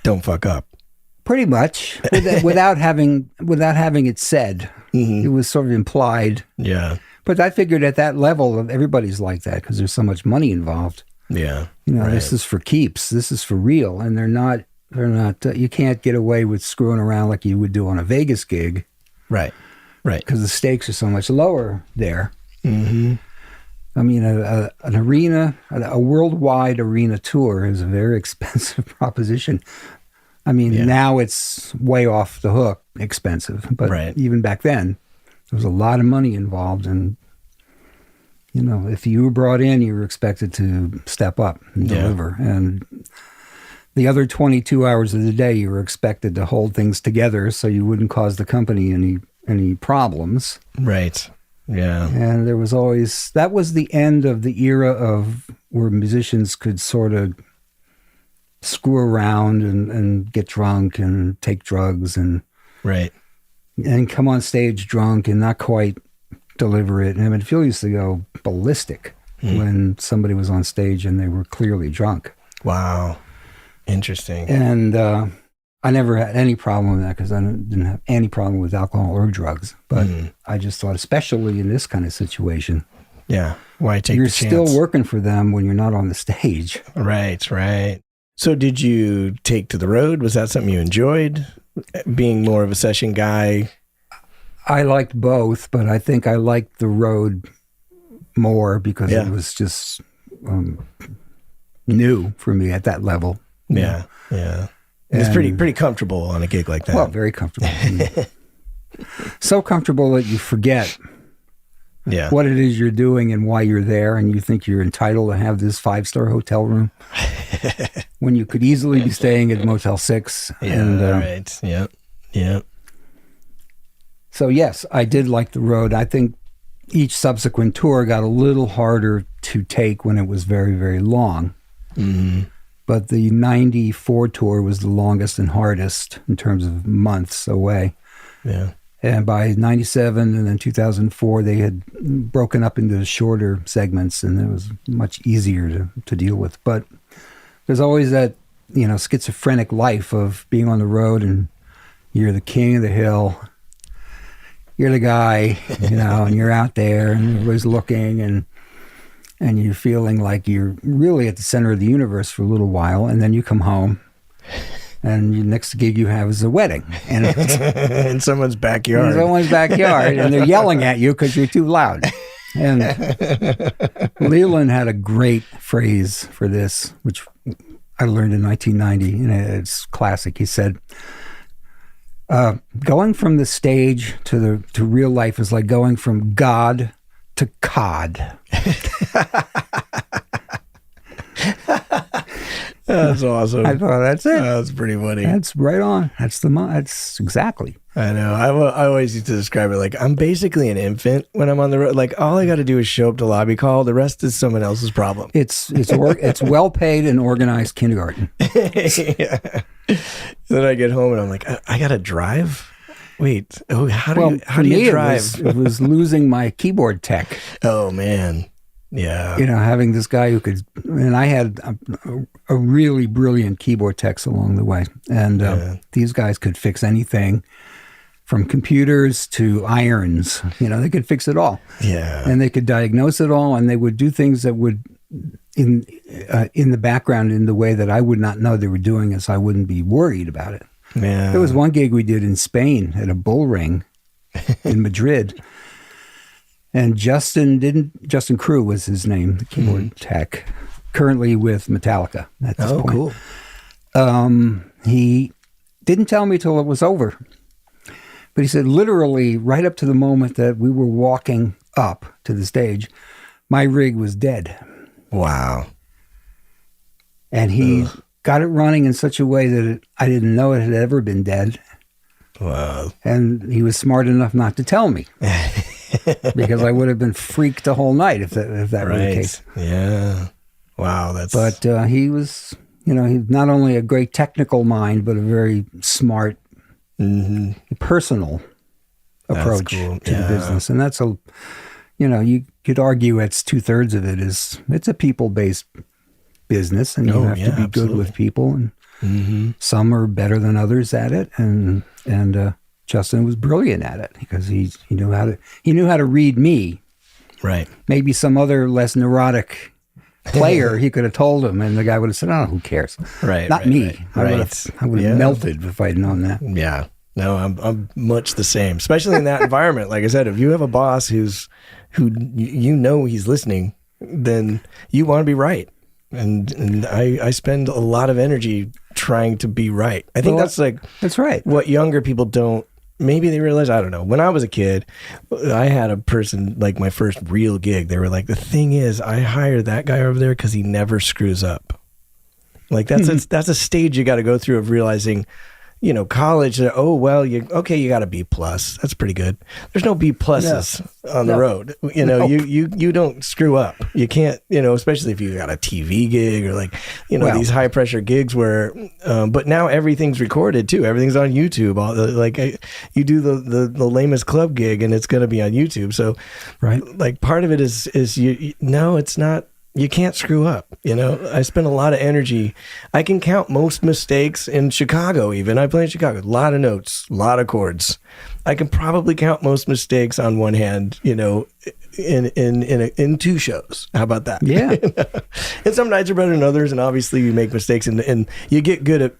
don't fuck up. Pretty much, without having it said. It was sort of implied. Yeah. But I figured at that level, everybody's like that because there's so much money involved. Yeah. This is for keeps. This is for real. And they're not, you can't get away with screwing around like you would do on a Vegas gig. Right. Because the stakes are so much lower there. I mean, an arena, a worldwide arena tour is a very expensive proposition. I mean, now it's way off the hook expensive. But even back then, there was a lot of money involved. And, if you were brought in, you were expected to step up and deliver. And the other 22 hours of the day, you were expected to hold things together so you wouldn't cause the company any problems. Right. Yeah. And there was always, that was the end of the era of where musicians could sort of screw around and get drunk and take drugs and come on stage drunk and not quite deliver it. And I mean, Phil used to go ballistic when somebody was on stage and they were clearly drunk. Wow. Interesting. And I never had any problem with that because I didn't have any problem with alcohol or drugs. But I just thought, especially in this kind of situation, Yeah. Why take You're the chance? still working for them when you're not on the stage. Right, right. So did you take to the road? Was that something you enjoyed? Being more of a session guy? I liked both, but I think I liked the road more because Yeah. it was just new for me at that level. Yeah, yeah. It's pretty comfortable on a gig like that. Well, very comfortable. So comfortable that you forget yeah. what it is you're doing and why you're there, and you think you're entitled to have this 5-star hotel room when you could easily be staying at Motel 6. Yeah, And, right. Yep, yep. So yes, I did like the road. I think each subsequent tour got a little harder to take when it was very, very long. Mm-hmm. But the 94 tour was the longest and hardest in terms of months away. Yeah. And by 97 and then 2004, they had broken up into shorter segments, and it was much easier to deal with. But there's always that, schizophrenic life of being on the road, and you're the king of the hill. You're the guy, and you're out there, and everybody's looking, and you're feeling like you're really at the center of the universe for a little while, and then you come home. And the next gig you have is a wedding. And in someone's backyard. In someone's backyard. And they're yelling at you because you're too loud. And Leland had a great phrase for this, which I learned in 1990, and it's classic. He said, going from the stage to real life is like going from God to cod. That's awesome. I thought, that's it. That's pretty funny. That's right on. That's exactly. I know. I always used to describe it like I'm basically an infant when I'm on the road. Like all I got to do is show up to lobby call. The rest is someone else's problem. It's well paid and organized kindergarten. Yeah. Then I get home and I'm like, I got to drive. Wait. Oh, how do you drive? It was losing my keyboard tech. Oh man. Yeah. Having this guy who could, and I had a really brilliant keyboard techs along the way. And these guys could fix anything from computers to irons. They could fix it all. Yeah. And they could diagnose it all, and they would do things that would, in the background, in the way that I would not know they were doing, as I wouldn't be worried about it. Yeah. There was one gig we did in Spain at a bull ring in Madrid. And Justin Crew was his name, the keyboard tech, currently with Metallica at this point. Cool. He didn't tell me till it was over. But he said literally right up to the moment that we were walking up to the stage, my rig was dead. Wow. And he got it running in such a way that I didn't know it had ever been dead. Wow. And he was smart enough not to tell me. Because I would have been freaked the whole night if that were the case. Yeah. Wow. But he was, he's not only a great technical mind, but a very smart, personal approach to the business. And that's you could argue it's 2/3 of it it's a people-based business, and you have to be good with people, and some are better than others at it, and Justin was brilliant at it because he knew how to read me. Right. Maybe some other less neurotic player, he could have told him, and the guy would have said, "Oh, who cares?" Right. Not me. Right. I would have melted if I'd known that. Yeah. No, I'm much the same, especially in that environment. Like I said, if you have a boss who he's listening, then you want to be right. And I spend a lot of energy trying to be right. I think that's right. What younger people don't. Maybe they realize, I don't know. When I was a kid, I had a person, like my first real gig, they were like, the thing is, I hired that guy over there because he never screws up. Like that's a stage you got to go through of realizing, college, you got a B+. That's pretty good. There's no B pluses on the road. You don't screw up. You can't, especially if you got a TV gig or these high pressure gigs where, but now everything's recorded too. Everything's on YouTube. You do the lamest club gig and it's going to be on YouTube. So part of it is it's not. You can't screw up. I spend a lot of energy. I can count most mistakes in Chicago, even. I play in Chicago. A lot of notes, a lot of chords. I can probably count most mistakes on one hand, in 2 shows. How about that? Yeah. And some nights are better than others, and obviously you make mistakes, and you get good at,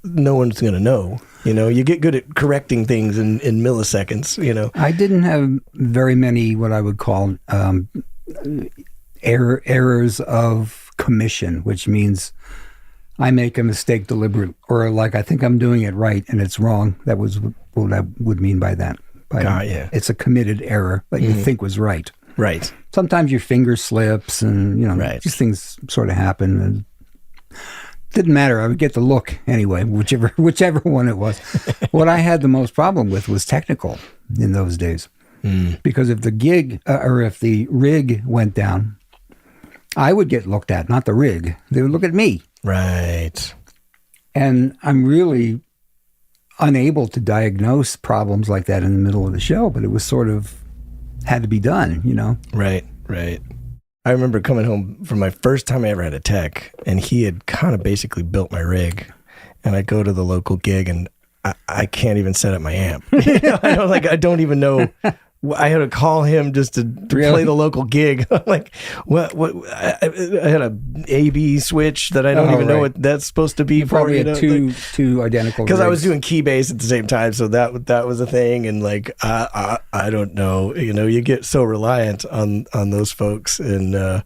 no one's going to know. You get good at correcting things in milliseconds. I didn't have very many what I would call errors of commission, which means I make a mistake deliberately, or like I think I'm doing it right and it's wrong. That was what I would mean by that. Yeah. It's a committed error that you think was right. Right. Sometimes your finger slips, and Right. these things sort of happen. And didn't matter. I would get the look anyway, whichever one it was. What I had the most problem with was technical in those days, because if the gig or if the rig went down, I would get looked at, not the rig. They would look at me. Right. And I'm really unable to diagnose problems like that in the middle of the show, but it was sort of had to be done, Right. I remember coming home from my first time I ever had a tech, and he had kind of basically built my rig, and I go to the local gig, and I can't even set up my amp. I don't even know. I had to call him just to play the local gig. I'm like, what? I had a A/B switch that I don't even know what that's supposed to be. You probably had two identical. Because I was doing Keybase at the same time, so that was a thing. And like, I don't know. You get so reliant on those folks, and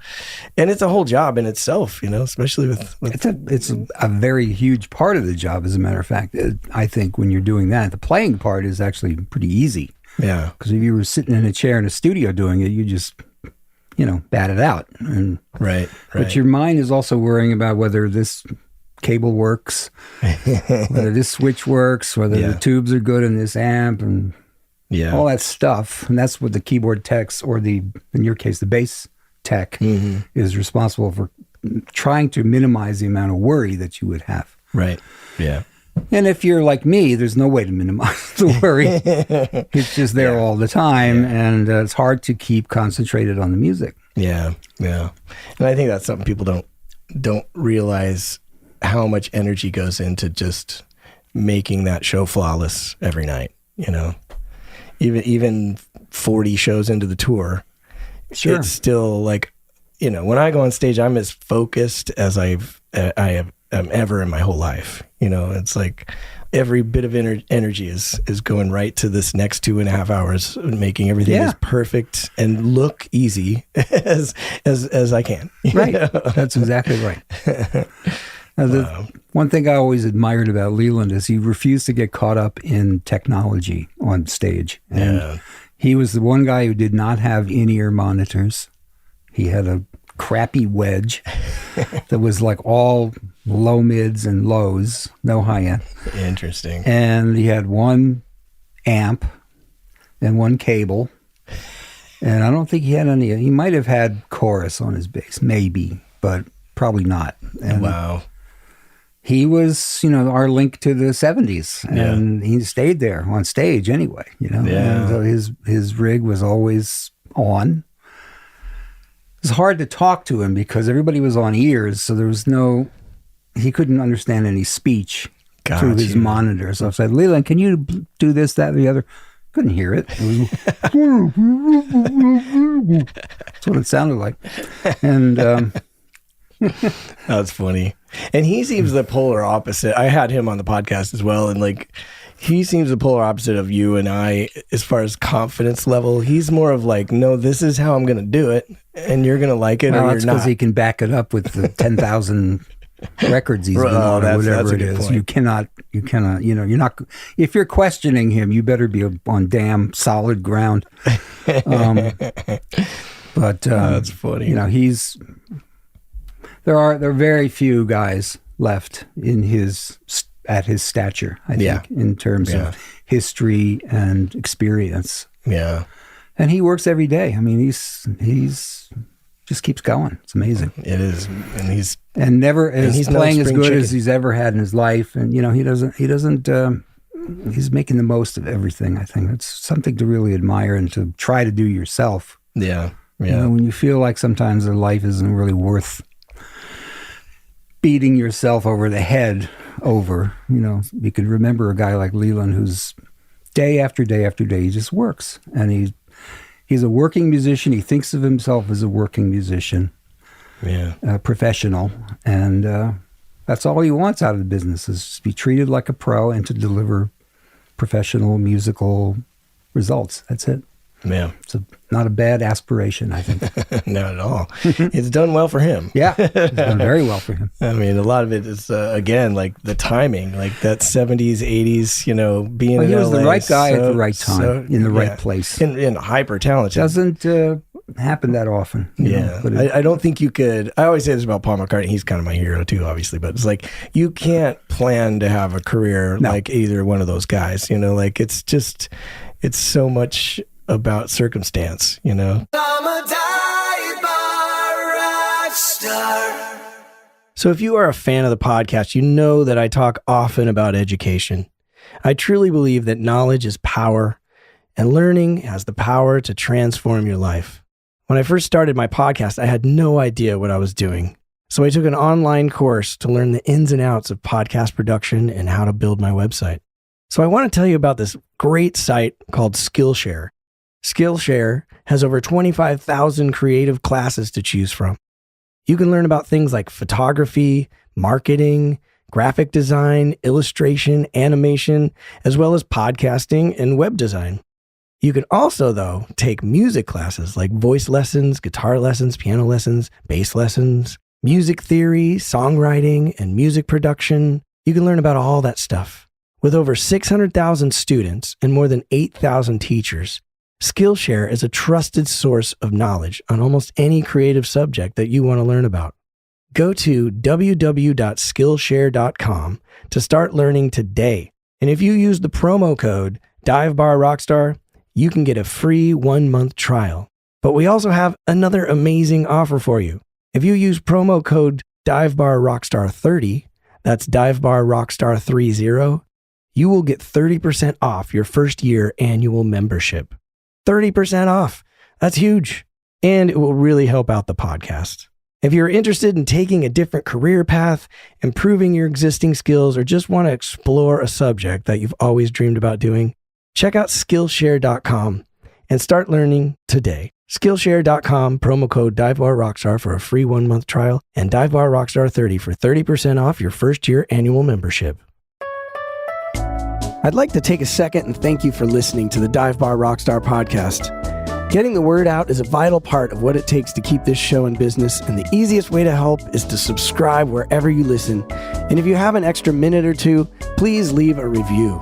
it's a whole job in itself. Especially with it's a very huge part of the job. As a matter of fact, I think when you're doing that, the playing part is actually pretty easy. Yeah. Because if you were sitting in a chair in a studio doing it, you just, bat it out. And, right. But your mind is also worrying about whether this cable works, whether this switch works, whether the tubes are good in this amp, and all that stuff. And that's what the keyboard techs, or in your case, the bass tech, is responsible for, trying to minimize the amount of worry that you would have. Right. Yeah. And if you're like me, there's no way to minimize the worry. It's just there all the time, and it's hard to keep concentrated on the music. Yeah. And I think that's something people don't realize, how much energy goes into just making that show flawless every night. Even 40 shows into the tour, it's still like, when I go on stage, I'm as focused as I am ever in my whole life. It's like every bit of energy is going right to this next 2.5 hours, making everything as perfect and look easy as I can. Right. That's exactly right. One thing I always admired about Leland is he refused to get caught up in technology on stage. And he was the one guy who did not have in-ear monitors. He had a crappy wedge that was like all low mids and lows, no high end. Interesting. And he had one amp and one cable. And I don't think he had any. He might have had chorus on his bass, maybe, but probably not. And wow. He was, our link to the 70s, and he stayed there on stage anyway, And so his rig was always on. It was hard to talk to him because everybody was on ears, so there was he couldn't understand any speech through his monitor. So I said, Leland, can you do this, that, or the other? Couldn't hear it. That's what it sounded like. And that's funny. And he seems the polar opposite. I had him on the podcast as well, and like, he seems the polar opposite of you and I as far as confidence level. He's more of like, no, this is how I'm going to do it, and you're going to like it, or that's you're not. Because he can back it up with the 10,000 records he's been on, or whatever it is. Point. You cannot, you're not, if you're questioning him, you better be on damn solid ground. But that's funny. There are very few guys left at his stature, I think, in terms of history and experience. Yeah. And he works every day. I mean, he's just keeps going. It's amazing. It is. And he's playing as good as he's ever had in his life. And, he's making the most of everything, I think. It's something to really admire and to try to do yourself. Yeah. Yeah. When you feel like sometimes their life isn't really worth beating yourself over the head over, you could remember a guy like Leland who's day after day after day, he just works, and He's a working musician. He thinks of himself as a working musician, professional. And that's all he wants out of the business, is to be treated like a pro and to deliver professional musical results. That's it. Yeah. It's not a bad aspiration, I think. Not at all. It's done well for him. Yeah, it's done very well for him. I mean, a lot of it is, again, like the timing, like that 70s, 80s, being in He was LA, the right guy at the right time, in the right place. And hyper talented. Doesn't happen that often. I don't think you could. I always say this about Paul McCartney. He's kind of my hero too, obviously, but it's like you can't plan to have a career like either one of those guys. Like it's so much about circumstance. I'm a dive-bar rock star. So if you are a fan of the podcast, you know that I talk often about education. I truly believe that knowledge is power, and learning has the power to transform your life. When I first started my podcast, I had no idea what I was doing. So I took an online course to learn the ins and outs of podcast production and how to build my website. So I want to tell you about this great site called Skillshare. Skillshare has over 25,000 creative classes to choose from. You can learn about things like photography, marketing, graphic design, illustration, animation, as well as podcasting and web design. You can also, though, take music classes like voice lessons, guitar lessons, piano lessons, bass lessons, music theory, songwriting, and music production. You can learn about all that stuff. With over 600,000 students and more than 8,000 teachers, Skillshare is a trusted source of knowledge on almost any creative subject that you want to learn about. Go to www.skillshare.com to start learning today. And if you use the promo code DiveBarRockstar, you can get a free 1-month trial. But we also have another amazing offer for you. If you use promo code DiveBarRockstar30, that's DiveBarRockstar30, you will get 30% off your first year annual membership. 30% off. That's huge. And it will really help out the podcast. If you're interested in taking a different career path, improving your existing skills, or just want to explore a subject that you've always dreamed about doing, check out Skillshare.com and start learning today. Skillshare.com, promo code DiveBarRockstar for a free 1-month trial, and DiveBarRockstar30 for 30% off your first year annual membership. I'd like to take a second and thank you for listening to the Dive Bar Rockstar podcast. Getting the word out is a vital part of what it takes to keep this show in business, and the easiest way to help is to subscribe wherever you listen. And if you have an extra minute or two, please leave a review.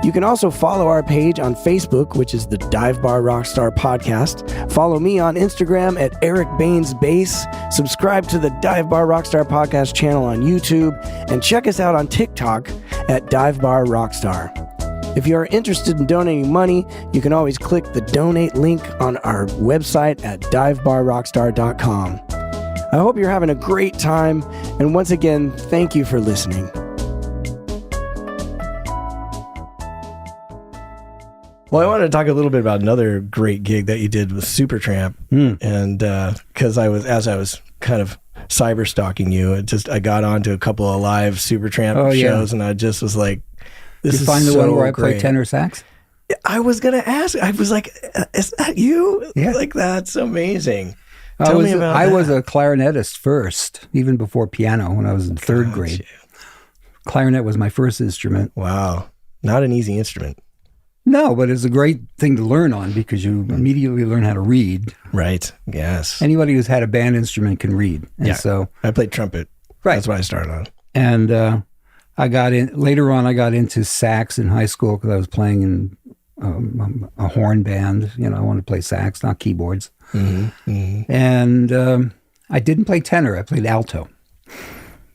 You can also follow our page on Facebook, which is the Dive Bar Rockstar Podcast. Follow me on Instagram at Eric Baines Bass. Subscribe to the Dive Bar Rockstar Podcast channel on YouTube. And check us out on TikTok at Dive Bar Rockstar. If you are interested in donating money, you can always click the donate link on our website at divebarrockstar.com. I hope you're having a great time. And once again, thank you for listening. Well, I wanted to talk a little bit about another great gig that you did with Supertramp, and because I was kind of cyber stalking you, I got onto a couple of live Supertramp shows, and I just was like, "This is so great." You find the one where I play tenor sax? I was gonna ask. I was like, "Is that you?" Yeah, like that's amazing. Tell me about that. I was a clarinetist first, even before piano. When I was in third grade, clarinet was my first instrument. Wow, not an easy instrument. No, but it's a great thing to learn on because you immediately learn how to read. Right. Yes. Anybody who's had a band instrument can read. And so I played trumpet. Right. That's what I started on. And later on, I got into sax in high school because I was playing in a horn band. I wanted to play sax, not keyboards. Mm-hmm. Mm-hmm. And I didn't play tenor. I played alto.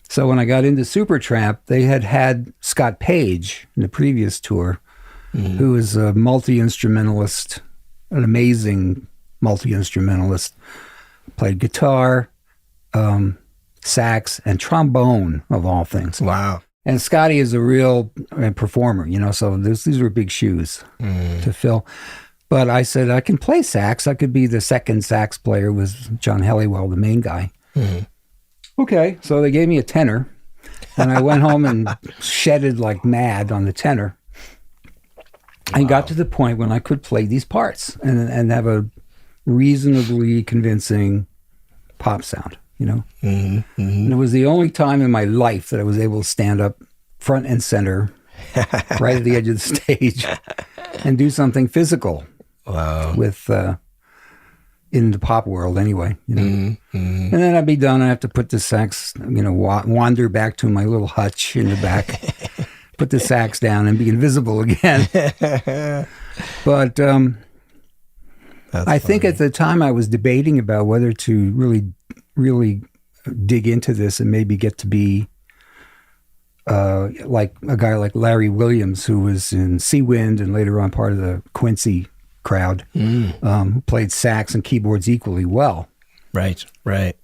So when I got into Supertramp, they had Scott Page in the previous tour, who is a multi-instrumentalist, an amazing multi-instrumentalist. Played guitar, sax, and trombone, of all things. Wow. And Scotty is a real performer, so these were big shoes to fill. But I said, I can play sax. I could be the second sax player with John Helliwell, the main guy. Okay, so they gave me a tenor, and I went home and shedded like mad on the tenor. I got to the point when I could play these parts and have a reasonably convincing pop sound, you know? And it was the only time in my life that I was able to stand up front and center right at the edge of the stage and do something physical with in the pop world anyway, you know. And then I'd be done. I have to put the sax, you know, wander back to my little hutch in the back, put the sax down and be invisible again. But I think at the time I was debating about whether to really dig into this and maybe get to be like a guy like Larry Williams, who was in Sea Wind and later on part of the Quincy crowd, who played sax and keyboards equally well. Right.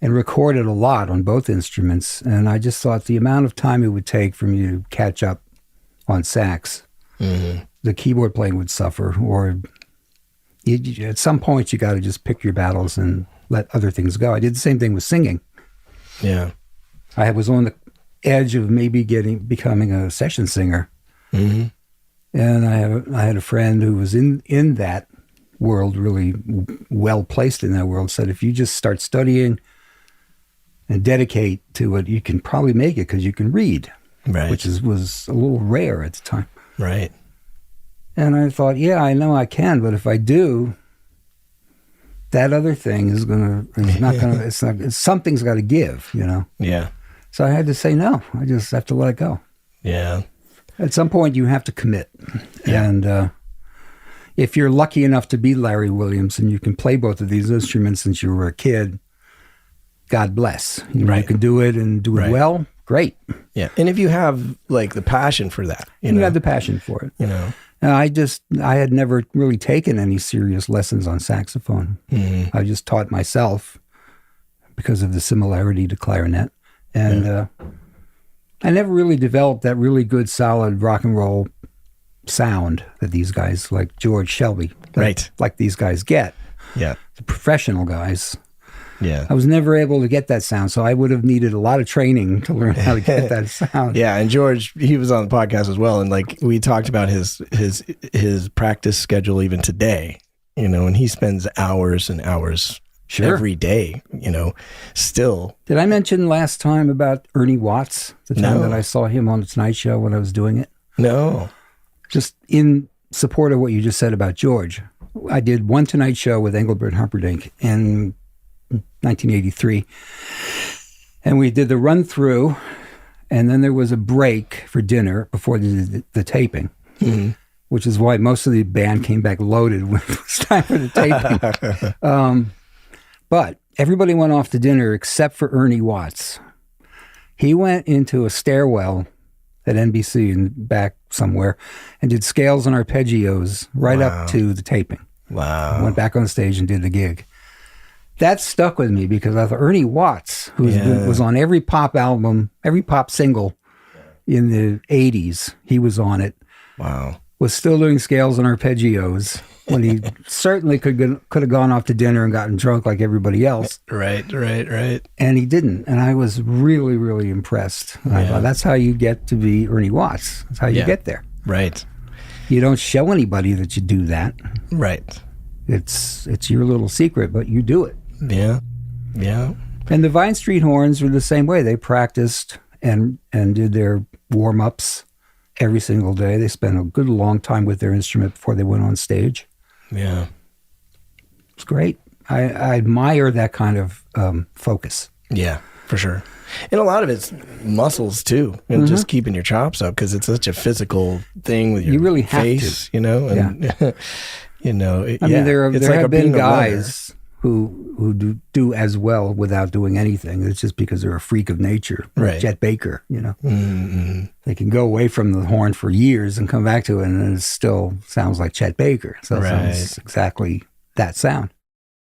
And recorded a lot on both instruments. And I just thought the amount of time it would take for me to catch up on sax, the keyboard playing would suffer, or at some point you got to just pick your battles and let other things go. I did the same thing with singing. Yeah. I was on the edge of maybe becoming a session singer. And I had a friend who was in that world, really well placed in that world, said if you just start studying and dedicate to it, you can probably make it because you can read, which was a little rare at the time. Right. And I thought, yeah, I know I can, but if I do, that other thing something's got to give, you know? Yeah. So I had to say no. I just have to let it go. Yeah. At some point, you have to commit. Yeah. And if you're lucky enough to be Larry Williams and you can play both of these instruments since you were a kid, God bless. You can do it and do it well, great. Yeah. And if you have like the passion for that, you have the passion for it. You know. I had never really taken any serious lessons on saxophone. I just taught myself because of the similarity to clarinet. And I never really developed that really good, solid rock and roll sound that these guys like George Shelby, like these guys get. Yeah. The professional guys. Yeah. I was never able to get that sound, so I would have needed a lot of training to learn how to get that sound. Yeah, and George, he was on the podcast as well, and like we talked about his practice schedule even today, you know, and he spends hours and hours every day, you know, still. Did I mention last time about Ernie Watts, the time that I saw him on the Tonight Show when I was doing it? No. Just in support of what you just said about George, I did one Tonight Show with Engelbert Humperdinck in 1983, and we did the run through, and then there was a break for dinner before the taping, which is why most of the band came back loaded when it was time for the taping. But everybody went off to dinner except for Ernie Watts. He went into a stairwell at NBC in back somewhere and did scales and arpeggios right up to the taping. Wow. Went back on stage and did the gig. That stuck with me because I thought Ernie Watts, who was on every pop album, every pop single in the 80s, he was on it. Wow. Was still doing scales and arpeggios when he certainly could have gone off to dinner and gotten drunk like everybody else. Right. And he didn't. And I was really, really impressed. And I thought, that's how you get to be Ernie Watts. That's how you get there. Right. You don't show anybody that you do that. Right. It's your little secret, but you do it. Yeah. Yeah. And the Vine Street Horns were the same way. They practiced and did their warm-ups every single day. They spent a good long time with their instrument before they went on stage. Yeah. It's great. I admire that kind of focus. Yeah, for sure. And a lot of it's muscles too, and just keeping your chops up because it's such a physical thing with your you really face, have to. You know. And, you know, I mean, there have been guys who do as well without doing anything. It's just because they're a freak of nature. Like Chet Baker, you know. Mm-hmm. They can go away from the horn for years and come back to it, and it still sounds like Chet Baker. So it sounds exactly that sound.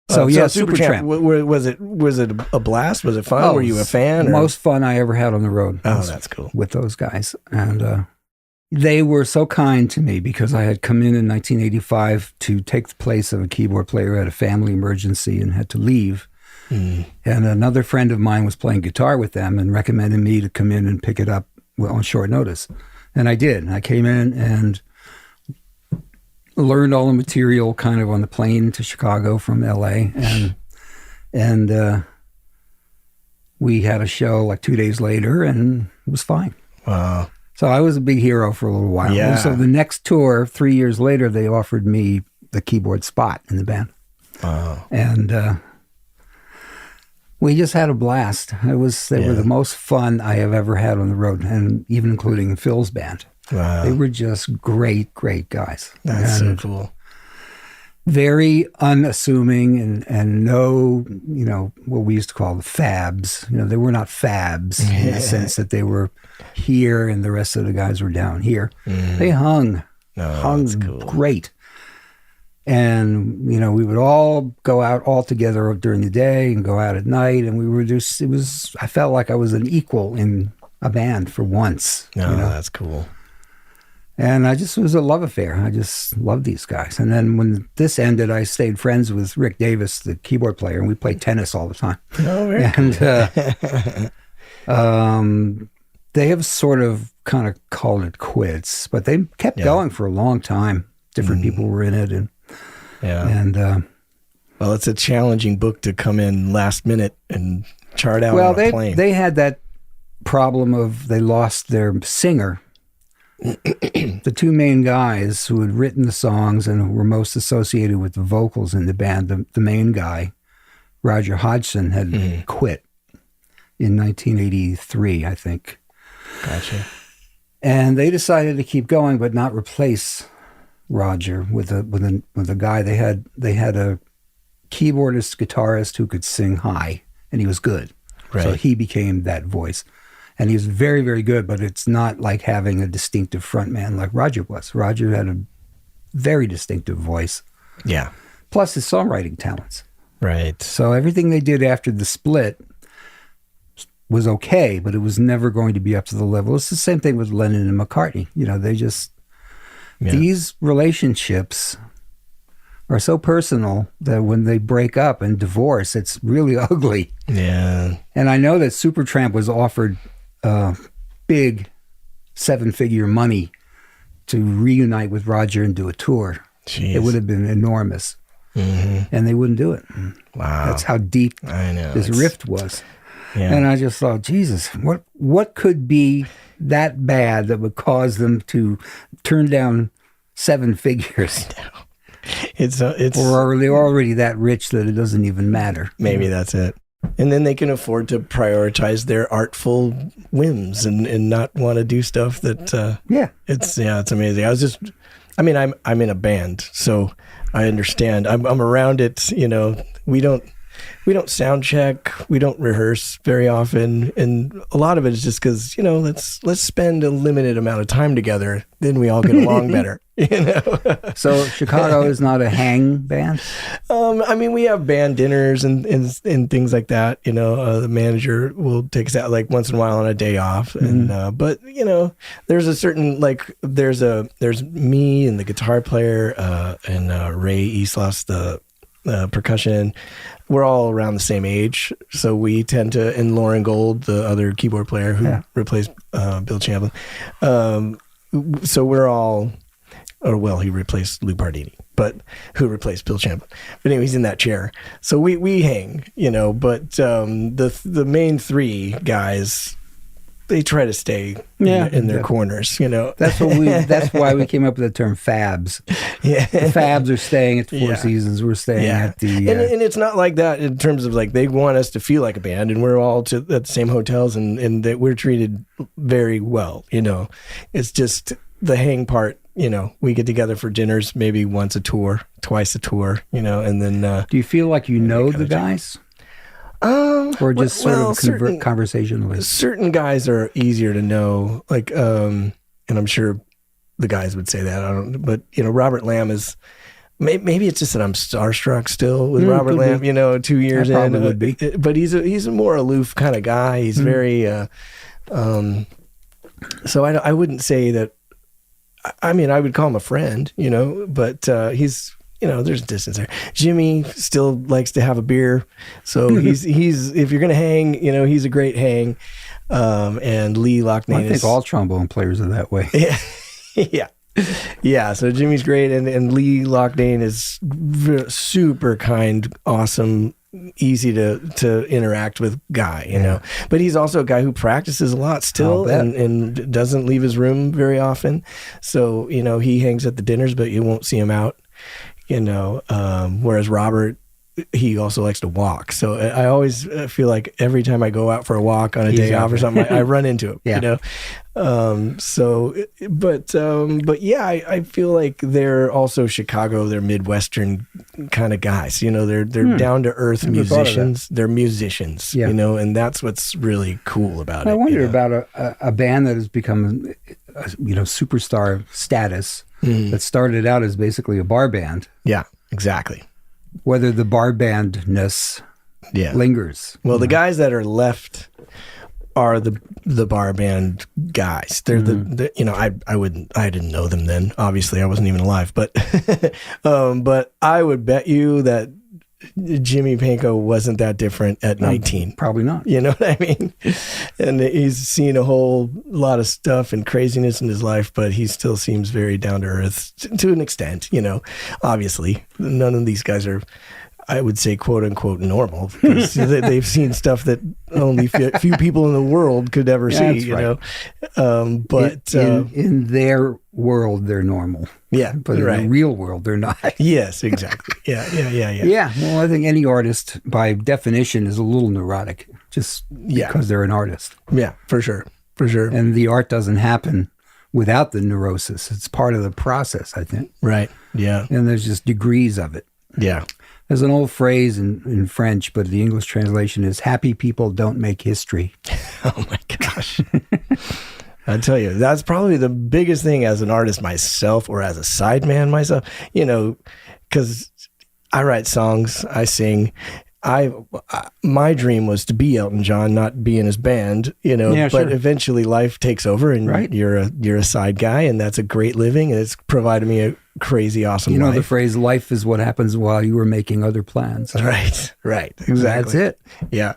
So Supertramp. Was it a blast? Was it fun? Were you a fan? Or? Most fun I ever had on the road. Oh, that's cool. With those guys. And they were so kind to me because I had come in 1985 to take the place of a keyboard player who had a family emergency and had to leave. And another friend of mine was playing guitar with them and recommended me to come in and pick it up on short notice. And I did. I came in and learned all the material kind of on the plane to Chicago from LA, and we had a show like 2 days later, and it was fine. Wow. So I was a big hero for a little while. Yeah. And so the next tour, 3 years later, they offered me the keyboard spot in the band. Wow. And we just had a blast. They were the most fun I have ever had on the road, and even including Phil's band. Wow. They were just great, great guys. That's so cool. Very unassuming and no, what we used to call the fabs. They were not fabs in the sense that they were here and the rest of the guys were down here. They hung cool. great. And, we would all go out all together during the day and go out at night. And we were I felt like I was an equal in a band for once. That's cool. And it was a love affair. I just loved these guys. And then when this ended, I stayed friends with Rick Davis, the keyboard player, and we played tennis all the time. Oh, very cool. They have sort of kind of called it quits, but they kept going for a long time. Different people were in it. Well, it's a challenging book to come in last minute and chart out on a plane. They had that problem of they lost their singer. The two main guys who had written the songs and who were most associated with the vocals in the band, the main guy, Roger Hodgson, had quit in 1983, I think. Gotcha. And they decided to keep going, but not replace Roger with a guy. They had a keyboardist guitarist who could sing high, and he was good. Right. So he became that voice. And he was very, very good, but it's not like having a distinctive frontman like Roger was. Roger had a very distinctive voice. Yeah. Plus his songwriting talents. Right. So everything they did after the split was okay, but it was never going to be up to the level. It's the same thing with Lennon and McCartney. They just, these relationships are so personal that when they break up and divorce, it's really ugly. Yeah. And I know that Supertramp was offered big 7-figure money to reunite with Roger and do a tour. Jeez. It would have been enormous. And they wouldn't do it. Wow. That's how deep I know, this rift was. Yeah. And I just thought, Jesus, what could be that bad that would cause them to turn down 7 figures? It's or are they already that rich that it doesn't even matter? Maybe that's it. And then they can afford to prioritize their artful whims and not want to do stuff that it's amazing. I'm in a band, so I understand. I'm around it, we don't sound check, we don't rehearse very often, and a lot of it is just because let's spend a limited amount of time together, then we all get along better. So Chicago is not a hang band? We have band dinners and things like that. The manager will take us out like once in a while on a day off. And but there's a certain there's me and the guitar player and Ray Islas, the percussion. We're all around the same age, so we tend to. And Lauren Gold, the other keyboard player who replaced Bill Champlin. So we're all. He replaced Lou Pardini, but who replaced Bill Champlin? But anyway, he's in that chair. So we hang, but the main 3 guys, they try to stay in their corners, That's why we came up with the term fabs. Yeah. The fabs are staying at the Four Seasons. We're staying at the... And it's not like that in terms of they want us to feel like a band, and we're all at the same hotels, and that we're treated very well, It's just the hang part. We get together for dinners maybe once a tour, twice a tour, and then... Do you feel like the guys? Or just conversationally? Certain guys are easier to know, and I'm sure the guys would say that. But Robert Lamb is... Maybe it's just that I'm starstruck still with Robert Lamb, 2 years I in. Would be. But he's a more aloof kind of guy. He's very... so I wouldn't say that... I would call him a friend, but he's, there's distance there. Jimmy still likes to have a beer. So he's if you're going to hang, he's a great hang. And Lee Loughnane I think all trombone players are that way. Yeah. Yeah, so Jimmy's great, and Lee Lockdane is super kind, awesome, easy to interact with guy, you know. But he's also a guy who practices a lot still, and doesn't leave his room very often. So, you know, he hangs at the dinners, but you won't see him out, you know. Whereas Robert, he also likes to walk. So I always feel like every time I go out for a walk on a day off or something, I run into him, you know? But yeah, I feel like they're also Chicago, they're Midwestern kind of guys, you know, they're down to earth musicians. They're musicians, you know, and that's what's really cool about it. I wonder about a band that has become, you know, superstar status that started out as basically a bar band. Yeah, exactly. Whether the bar bandness lingers. Well, the guys that are left are the bar band guys. They're the you know, I didn't know them then. Obviously, I wasn't even alive, but but I would bet you that Jimmy Pankow wasn't that different at 19. Probably not. You know what I mean? And he's seen a whole lot of stuff and craziness in his life, but he still seems very down to earth to an extent, you know. Obviously, none of these guys are, I would say, quote unquote, normal, because they've seen stuff that only few people in the world could ever see, you know. But in their world, they're normal. Yeah, but in the real world, they're not. Yes, exactly. Yeah. Well, I think any artist, by definition, is a little neurotic, just because they're an artist. Yeah, for sure. And the art doesn't happen without the neurosis. It's part of the process, I think. Right. Yeah. And there's just degrees of it. Yeah. There's an old phrase in French, but the English translation is "happy people don't make history." Oh my gosh. I tell you, that's probably the biggest thing as an artist myself, or as a sideman myself, you know, because I write songs, I sing. My dream was to be Elton John, not be in his band, you know, but eventually life takes over and you're a side guy, and that's a great living, and it's provided me a crazy, awesome life. You know the phrase, life is what happens while you were making other plans. Right. Exactly. That's it. Yeah.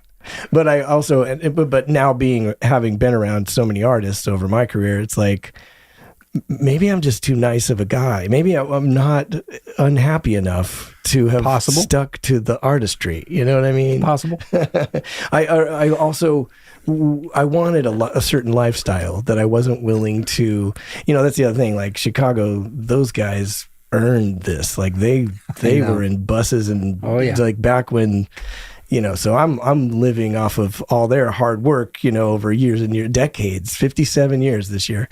But I also, but now having been around so many artists over my career, it's like, maybe I'm just too nice of a guy. Maybe I'm not unhappy enough to have stuck to the artistry. You know what I mean? Possible. I also, I wanted a certain lifestyle that I wasn't willing to, you know, that's the other thing. Like Chicago, those guys earned this. Like they were in buses and like back when, you know, so I'm living off of all their hard work, you know, over years and decades, 57 years this year.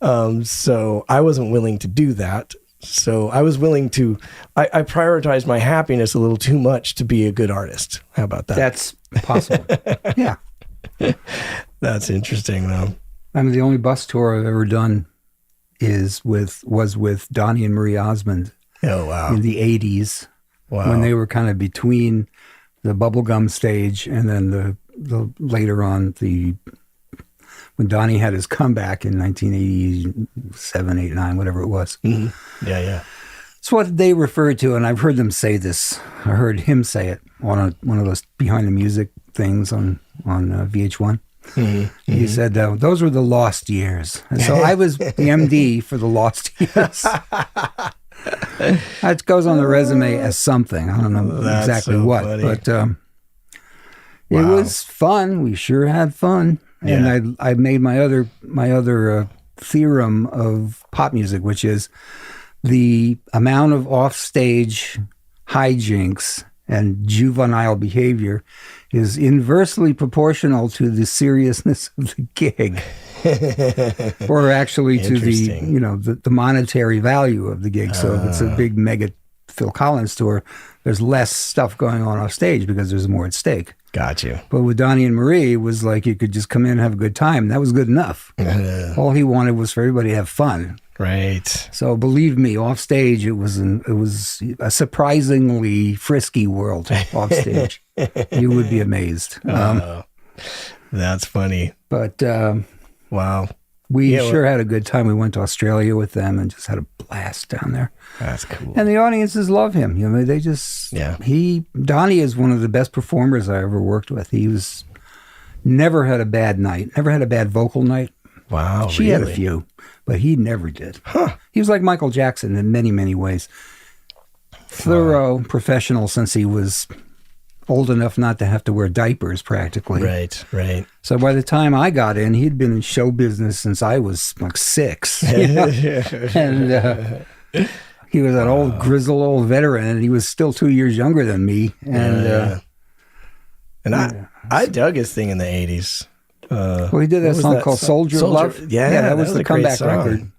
So I wasn't willing to do that. So I was willing to, I prioritized my happiness a little too much to be a good artist. How about that? That's possible. Yeah. That's interesting though. I mean, the only bus tour I've ever done was with Donnie and Marie Osmond. Oh, wow. In the 80s. Wow. When they were kind of between the bubblegum stage and then the later on when Donnie had his comeback in 1987, 89, whatever it was. Mm-hmm. Yeah. It's what they referred to, and I've heard them say this. I heard him say it on one of those behind the music things on VH1. Mm-hmm. He said, those were the lost years. And so I was the MD for the lost years. That goes on the resume as something. I don't know exactly so what, funny. But it was fun. We sure had fun. Yeah. And I made my other theorem of pop music, which is the amount of offstage hijinks and juvenile behavior is inversely proportional to the seriousness of the gig. Or actually to the monetary value of the gig. So if it's a big mega Phil Collins tour, there's less stuff going on off stage because there's more at stake. Got you. But with Donnie and Marie, it was like you could just come in and have a good time. That was good enough. All he wanted was for everybody to have fun. Right. So believe me, off stage, it was a surprisingly frisky world off stage. You would be amazed. That's funny. But wow. We sure had a good time. We went to Australia with them and just had a blast down there. That's cool. And the audiences love him. You know, they just, Donnie is one of the best performers I ever worked with. He was never had a bad night, never had a bad vocal night. Wow, She had a few, but he never did. Huh. He was like Michael Jackson in many, many ways. Thorough, professional since he was old enough not to have to wear diapers practically. Right. So by the time I got in, he'd been in show business since I was like 6. And he was an old, grizzled old veteran, and he was still 2 years younger than me. And I dug his thing in the 80s. Well, he did that song called Soldier of Love. Yeah, that was the comeback record.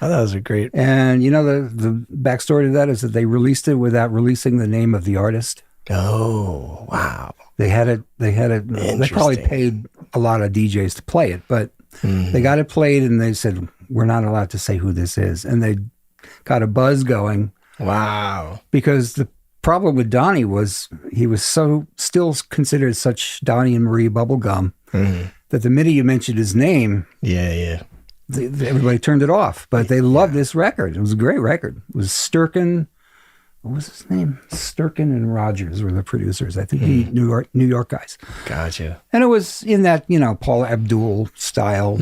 I thought it was a great. And you know, the backstory to that is that they released it without releasing the name of the artist. Oh, wow. They probably paid a lot of DJs to play it, but they got it played and they said, we're not allowed to say who this is. And they got a buzz going. Wow. Because the problem with Donnie was he was still considered such Donnie and Marie bubblegum that the minute you mentioned his name, everybody turned it off. But they loved this record. It was a great record. It was Sturkin. What was his name? Sturkin and Rogers were the producers. I think New York guys. Gotcha. And it was in that, Paula Abdul style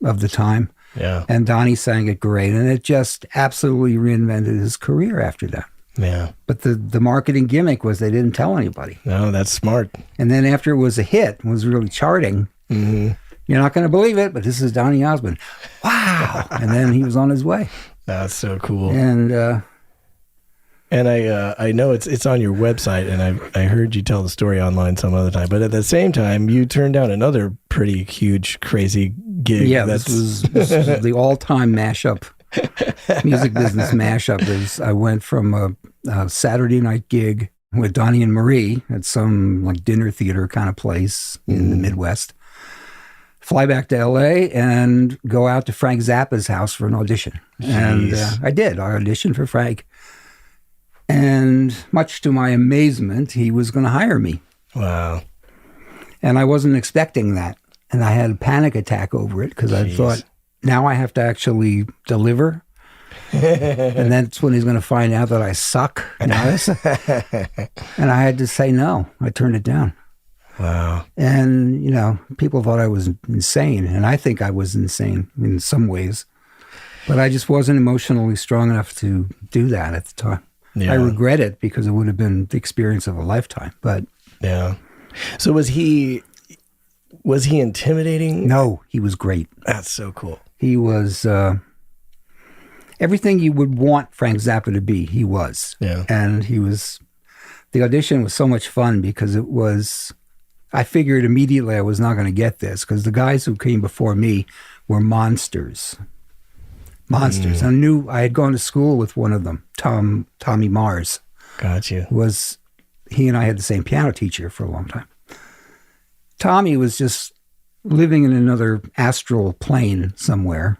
of the time. Yeah. And Donnie sang it great. And it just absolutely reinvented his career after that. Yeah. But the marketing gimmick was they didn't tell anybody. No, that's smart. And then after it was a hit, was really charting, you're not going to believe it, but this is Donny Osmond. Wow. And then he was on his way. That's so cool. And I know it's on your website, and I heard you tell the story online some other time. But at the same time, you turned down another pretty huge, crazy gig. Yeah, this was the all-time mashup, music business mashup. I went from a Saturday night gig with Donnie and Marie at some like dinner theater kind of place in the Midwest. Fly back to LA and go out to Frank Zappa's house for an audition. Jeez. And I did. I auditioned for Frank. And much to my amazement, he was going to hire me. Wow. And I wasn't expecting that. And I had a panic attack over it because I thought, now I have to actually deliver. And that's when he's going to find out that I suck. And I had to say no. I turned it down. Wow. And, people thought I was insane. And I think I was insane in some ways. But I just wasn't emotionally strong enough to do that at the time. Yeah. I regret it because it would have been the experience of a lifetime. But yeah. So was he intimidating? No, he was great. That's so cool. He was everything you would want Frank Zappa to be. He was. Yeah. And the audition was so much fun because I figured immediately I was not going to get this because the guys who came before me were monsters. Monsters. I had gone to school with one of them, Tommy Mars. Gotcha. He and I had the same piano teacher for a long time. Tommy was just living in another astral plane somewhere.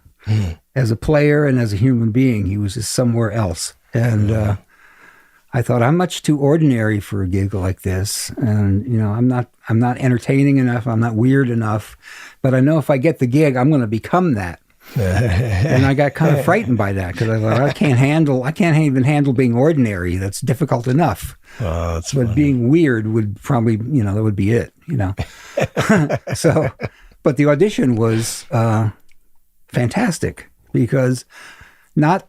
As a player and as a human being, he was just somewhere else. And I thought, I'm much too ordinary for a gig like this. And, I'm not entertaining enough. I'm not weird enough. But I know if I get the gig, I'm going to become that. And I got kind of frightened by that because I thought I can't even handle being ordinary. That's difficult enough. Oh, that's but funny. Being weird would probably, that would be it, So, but the audition was fantastic because not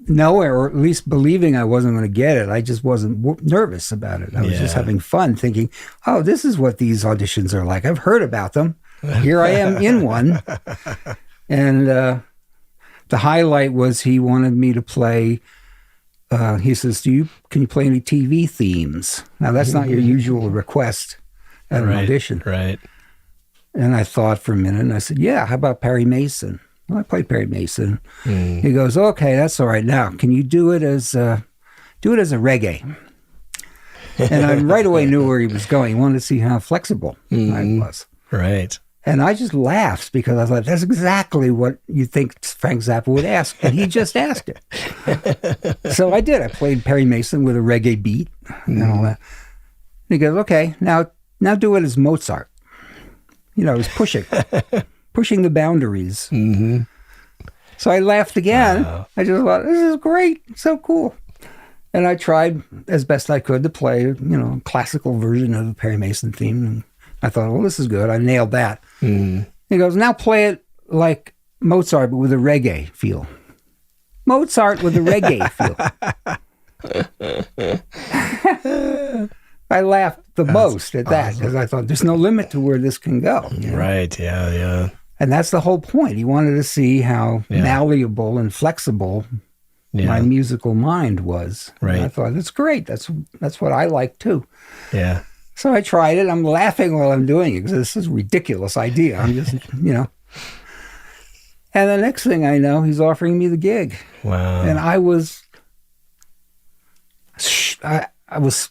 knowing or at least believing I wasn't going to get it, I just wasn't nervous about it. I was just having fun thinking, oh, this is what these auditions are like. I've heard about them. Here I am in one. And the highlight was he wanted me to play, he says, can you play any TV themes? Now, that's not your usual request at an audition. Right. And I thought for a minute, and I said, yeah, how about Perry Mason? Well, I played Perry Mason. He goes, okay, that's all right. Now, can you do it as a reggae? And I right away knew where he was going. He wanted to see how flexible I was. Right. And I just laughed because I thought, that's exactly what you think Frank Zappa would ask. And he just asked it. So I did. I played Perry Mason with a reggae beat and all that. And he goes, okay, now do it as Mozart. It was pushing the boundaries. Mm-hmm. So I laughed again. Wow. I just thought, this is great. So cool. And I tried as best I could to play, a classical version of the Perry Mason theme. And I thought, well, this is good. I nailed that. He goes, now play it like Mozart, but with a reggae feel. Mozart with a reggae feel. I laughed the most at that because I thought there's no limit to where this can go. You know? Right. Yeah. Yeah. And that's the whole point. He wanted to see how malleable and flexible my musical mind was. Right. And I thought, that's great. That's what I like too. Yeah. So I tried it. I'm laughing while I'm doing it because this is a ridiculous idea. I'm just, And the next thing I know, he's offering me the gig. Wow. And I was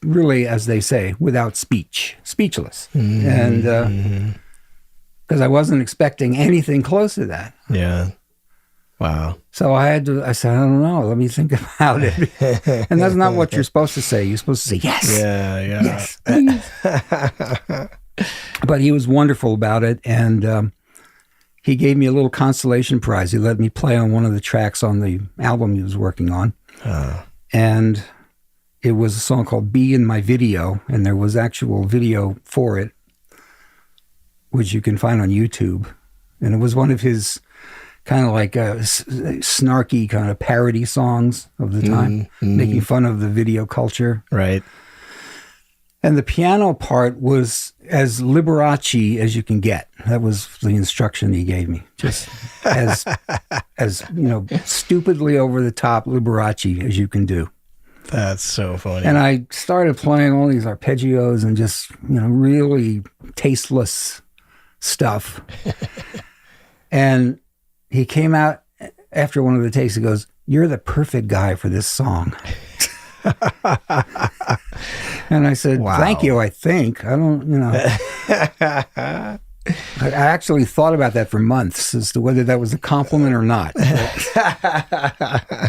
really, as they say, without speechless. Mm-hmm. And because I wasn't expecting anything close to that. Yeah. Wow. So I said, I don't know. Let me think about it. And that's not what you're supposed to say. You're supposed to say, yes. Yeah. Yeah. Yes, please. But he was wonderful about it. And he gave me a little consolation prize. He let me play on one of the tracks on the album he was working on. And it was a song called Be in My Video. And there was actual video for it, which you can find on YouTube. And it was one of his kind of like snarky kind of parody songs of the time, making fun of the video culture. Right. And the piano part was as Liberace as you can get. That was the instruction he gave me. Just as stupidly over the top Liberace as you can do. That's so funny. And I started playing all these arpeggios and just, really tasteless stuff. And he came out after one of the takes. He goes, "You're the perfect guy for this song." And I said, wow. Thank you, I think. I don't, I actually thought about that for months as to whether that was a compliment or not.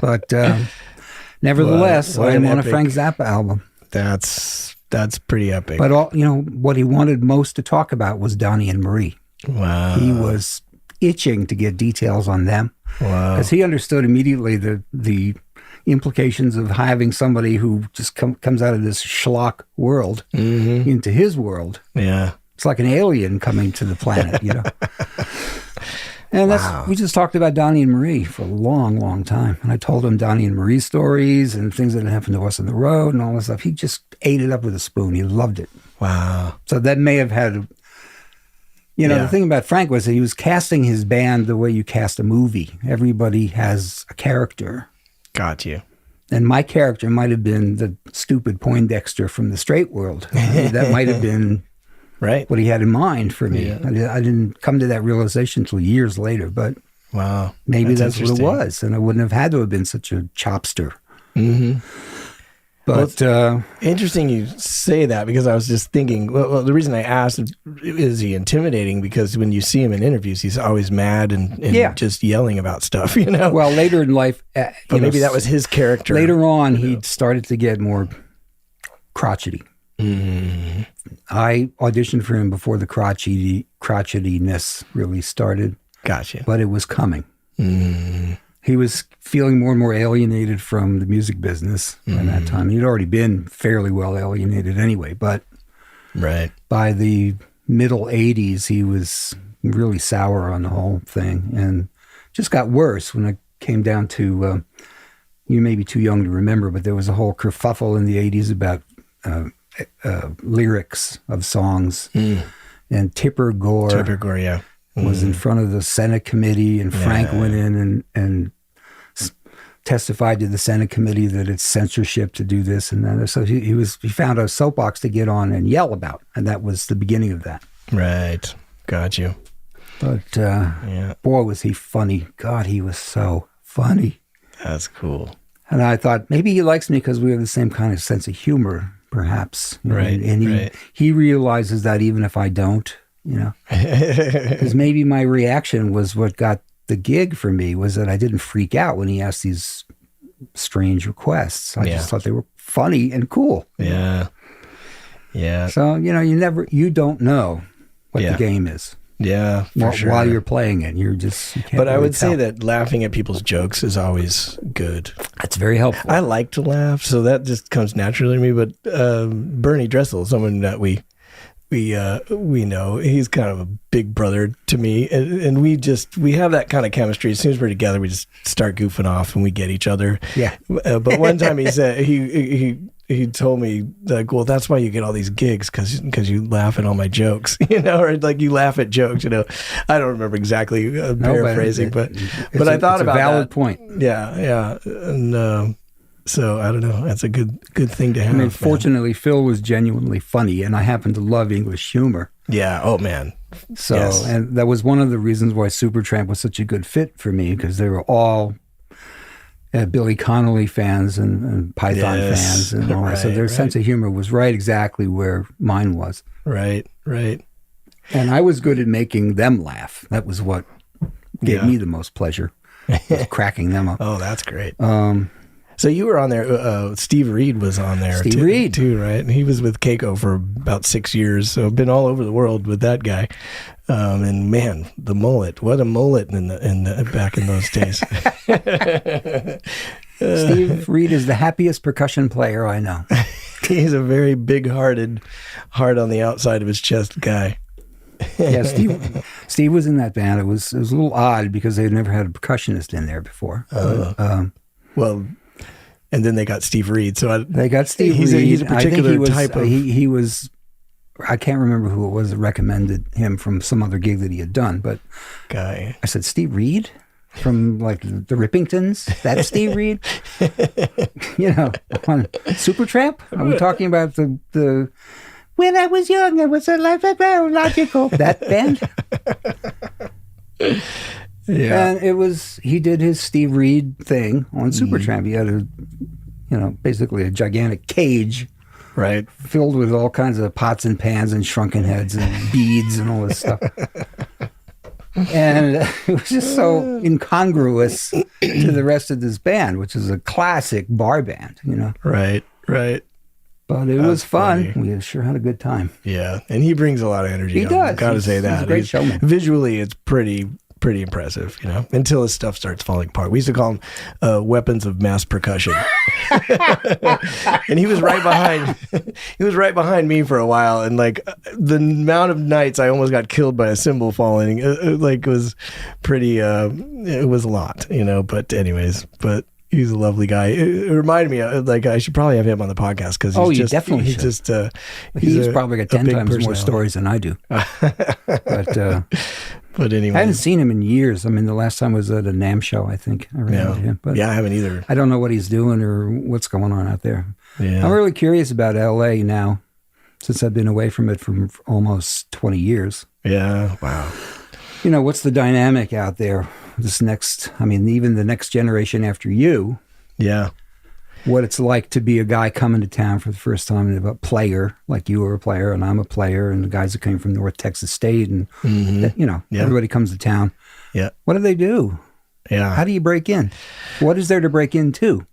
But nevertheless, I'm on a Frank Zappa album. That's pretty epic. But what he wanted most to talk about was Donnie and Marie. Wow. He was itching to get details on them. Wow. Because he understood immediately the implications of having somebody who just comes out of this schlock world into his world. Yeah. It's like an alien coming to the planet, And we just talked about Donnie and Marie for a long, long time. And I told him Donnie and Marie stories and things that had happened to us on the road and all this stuff. He just ate it up with a spoon. He loved it. Wow. So that may have had... The thing about Frank was that he was casting his band the way you cast a movie. Everybody has a character. Got you. And my character might have been the stupid Poindexter from the straight world. That might have been what he had in mind for me. Yeah. I didn't come to that realization until years later, but wow, maybe that's what it was. And I wouldn't have had to have been such a chopster. Mm-hmm. But interesting you say that because I was just thinking, well, the reason I asked, is he intimidating? Because when you see him in interviews, he's always mad and just yelling about stuff, Well, later in life... but maybe that was his character. Later on, he started to get more crotchety. Mm-hmm. I auditioned for him before the crotchetiness really started. Gotcha. But it was coming. Mm-hmm. He was feeling more and more alienated from the music business at that time. He'd already been fairly well alienated anyway, but by the middle 80s, he was really sour on the whole thing and just got worse when it came down to, you may be too young to remember, but there was a whole kerfuffle in the 80s about lyrics of songs. And Tipper Gore was in front of the Senate committee, and Frank went in and testified to the Senate committee that it's censorship to do this and that. So he found a soapbox to get on and yell about, and that was the beginning of that. Right. Got you. But boy, was he funny. God, he was so funny. That's cool. And I thought maybe he likes me because we have the same kind of sense of humor, perhaps. Right. And he realizes that even if I don't, because maybe my reaction was what got the gig for me, was that I didn't freak out when he asked these strange requests. I just thought they were funny and cool. Yeah. Yeah. So, you don't know what the game is. Yeah, for sure. While you're playing it, you can't But I would tell. say that laughing at people's jokes is always good. That's very helpful. I like to laugh, so that just comes naturally to me. But Bernie Dressel, someone that we we know he's kind of a big brother to me, and we have that kind of chemistry. As soon as we're together, we just start goofing off and we get each other. Yeah. But one time he said he told me, like, well, that's why you get all these gigs, because you laugh at all my jokes, or like you laugh at jokes, I don't remember exactly paraphrasing, but I thought about a valid that. point. Yeah, and so I don't know. That's a good thing to have. I mean, fortunately, Phil was genuinely funny, and I happen to love English humor. Yeah. Oh man. So, Yes. and that was one of the reasons why Supertramp was such a good fit for me, because they were all Billy Connolly fans and Python fans and all that. So their sense of humor was right exactly where mine was. Right. And I was good at making them laugh. That was what gave me the most pleasure, was cracking them up. Oh, that's great. So you were on there. Steve Reed was on there. Steve Reed too, right? And he was with Keiko for about 6 years. So I've been all over the world with that guy. And man, the mullet! What a mullet in the back in those days. Steve Reed is the happiest percussion player I know. He's a very big-hearted, heart on the outside of his chest guy. Yeah, Steve was in that band. It was a little odd because they'd never had a percussionist in there before. Well, and then they got Steve Reed. So they got Steve Reed. He's a particular type of. He was. I can't remember who it was that recommended him from some other gig that he had done, but guy. I said, Steve Reed from like the Rippingtons. That's Steve Reed. On Supertramp. Are we talking about the? When I was young, it was a life logical. That band. Yeah. And he did his Steve Reed thing on Supertramp. He had basically a gigantic cage, right, filled with all kinds of pots and pans and shrunken heads and beads and all this stuff. And it was just so incongruous to the rest of this band, which is a classic bar band, Right. But it was fun. Funny. We sure had a good time. Yeah, and he brings a lot of energy. He does. Got to say that. He's a great showman. Visually, it's pretty impressive, until his stuff starts falling apart. We used to call him weapons of mass percussion. And he was right behind me for a while, and like the amount of nights I almost got killed by a cymbal falling, was pretty it was a lot, but anyways, he's a lovely guy. It reminded me, I should probably have him on the podcast, because he's probably got 10 times more stories than I do. But anyway, I haven't seen him in years. I mean, the last time was at a NAMM show, I think. I ran into him. But I haven't either. I don't know what he's doing or what's going on out there. Yeah. I'm really curious about LA now, since I've been away from it for almost 20 years. Yeah, wow. What's the dynamic out there? Even the next generation after you. Yeah. What it's like to be a guy coming to town for the first time, and a player, like you were a player and I'm a player, and the guys that came from North Texas State, and everybody comes to town. Yeah. What do they do? Yeah. How do you break in? What is there to break into?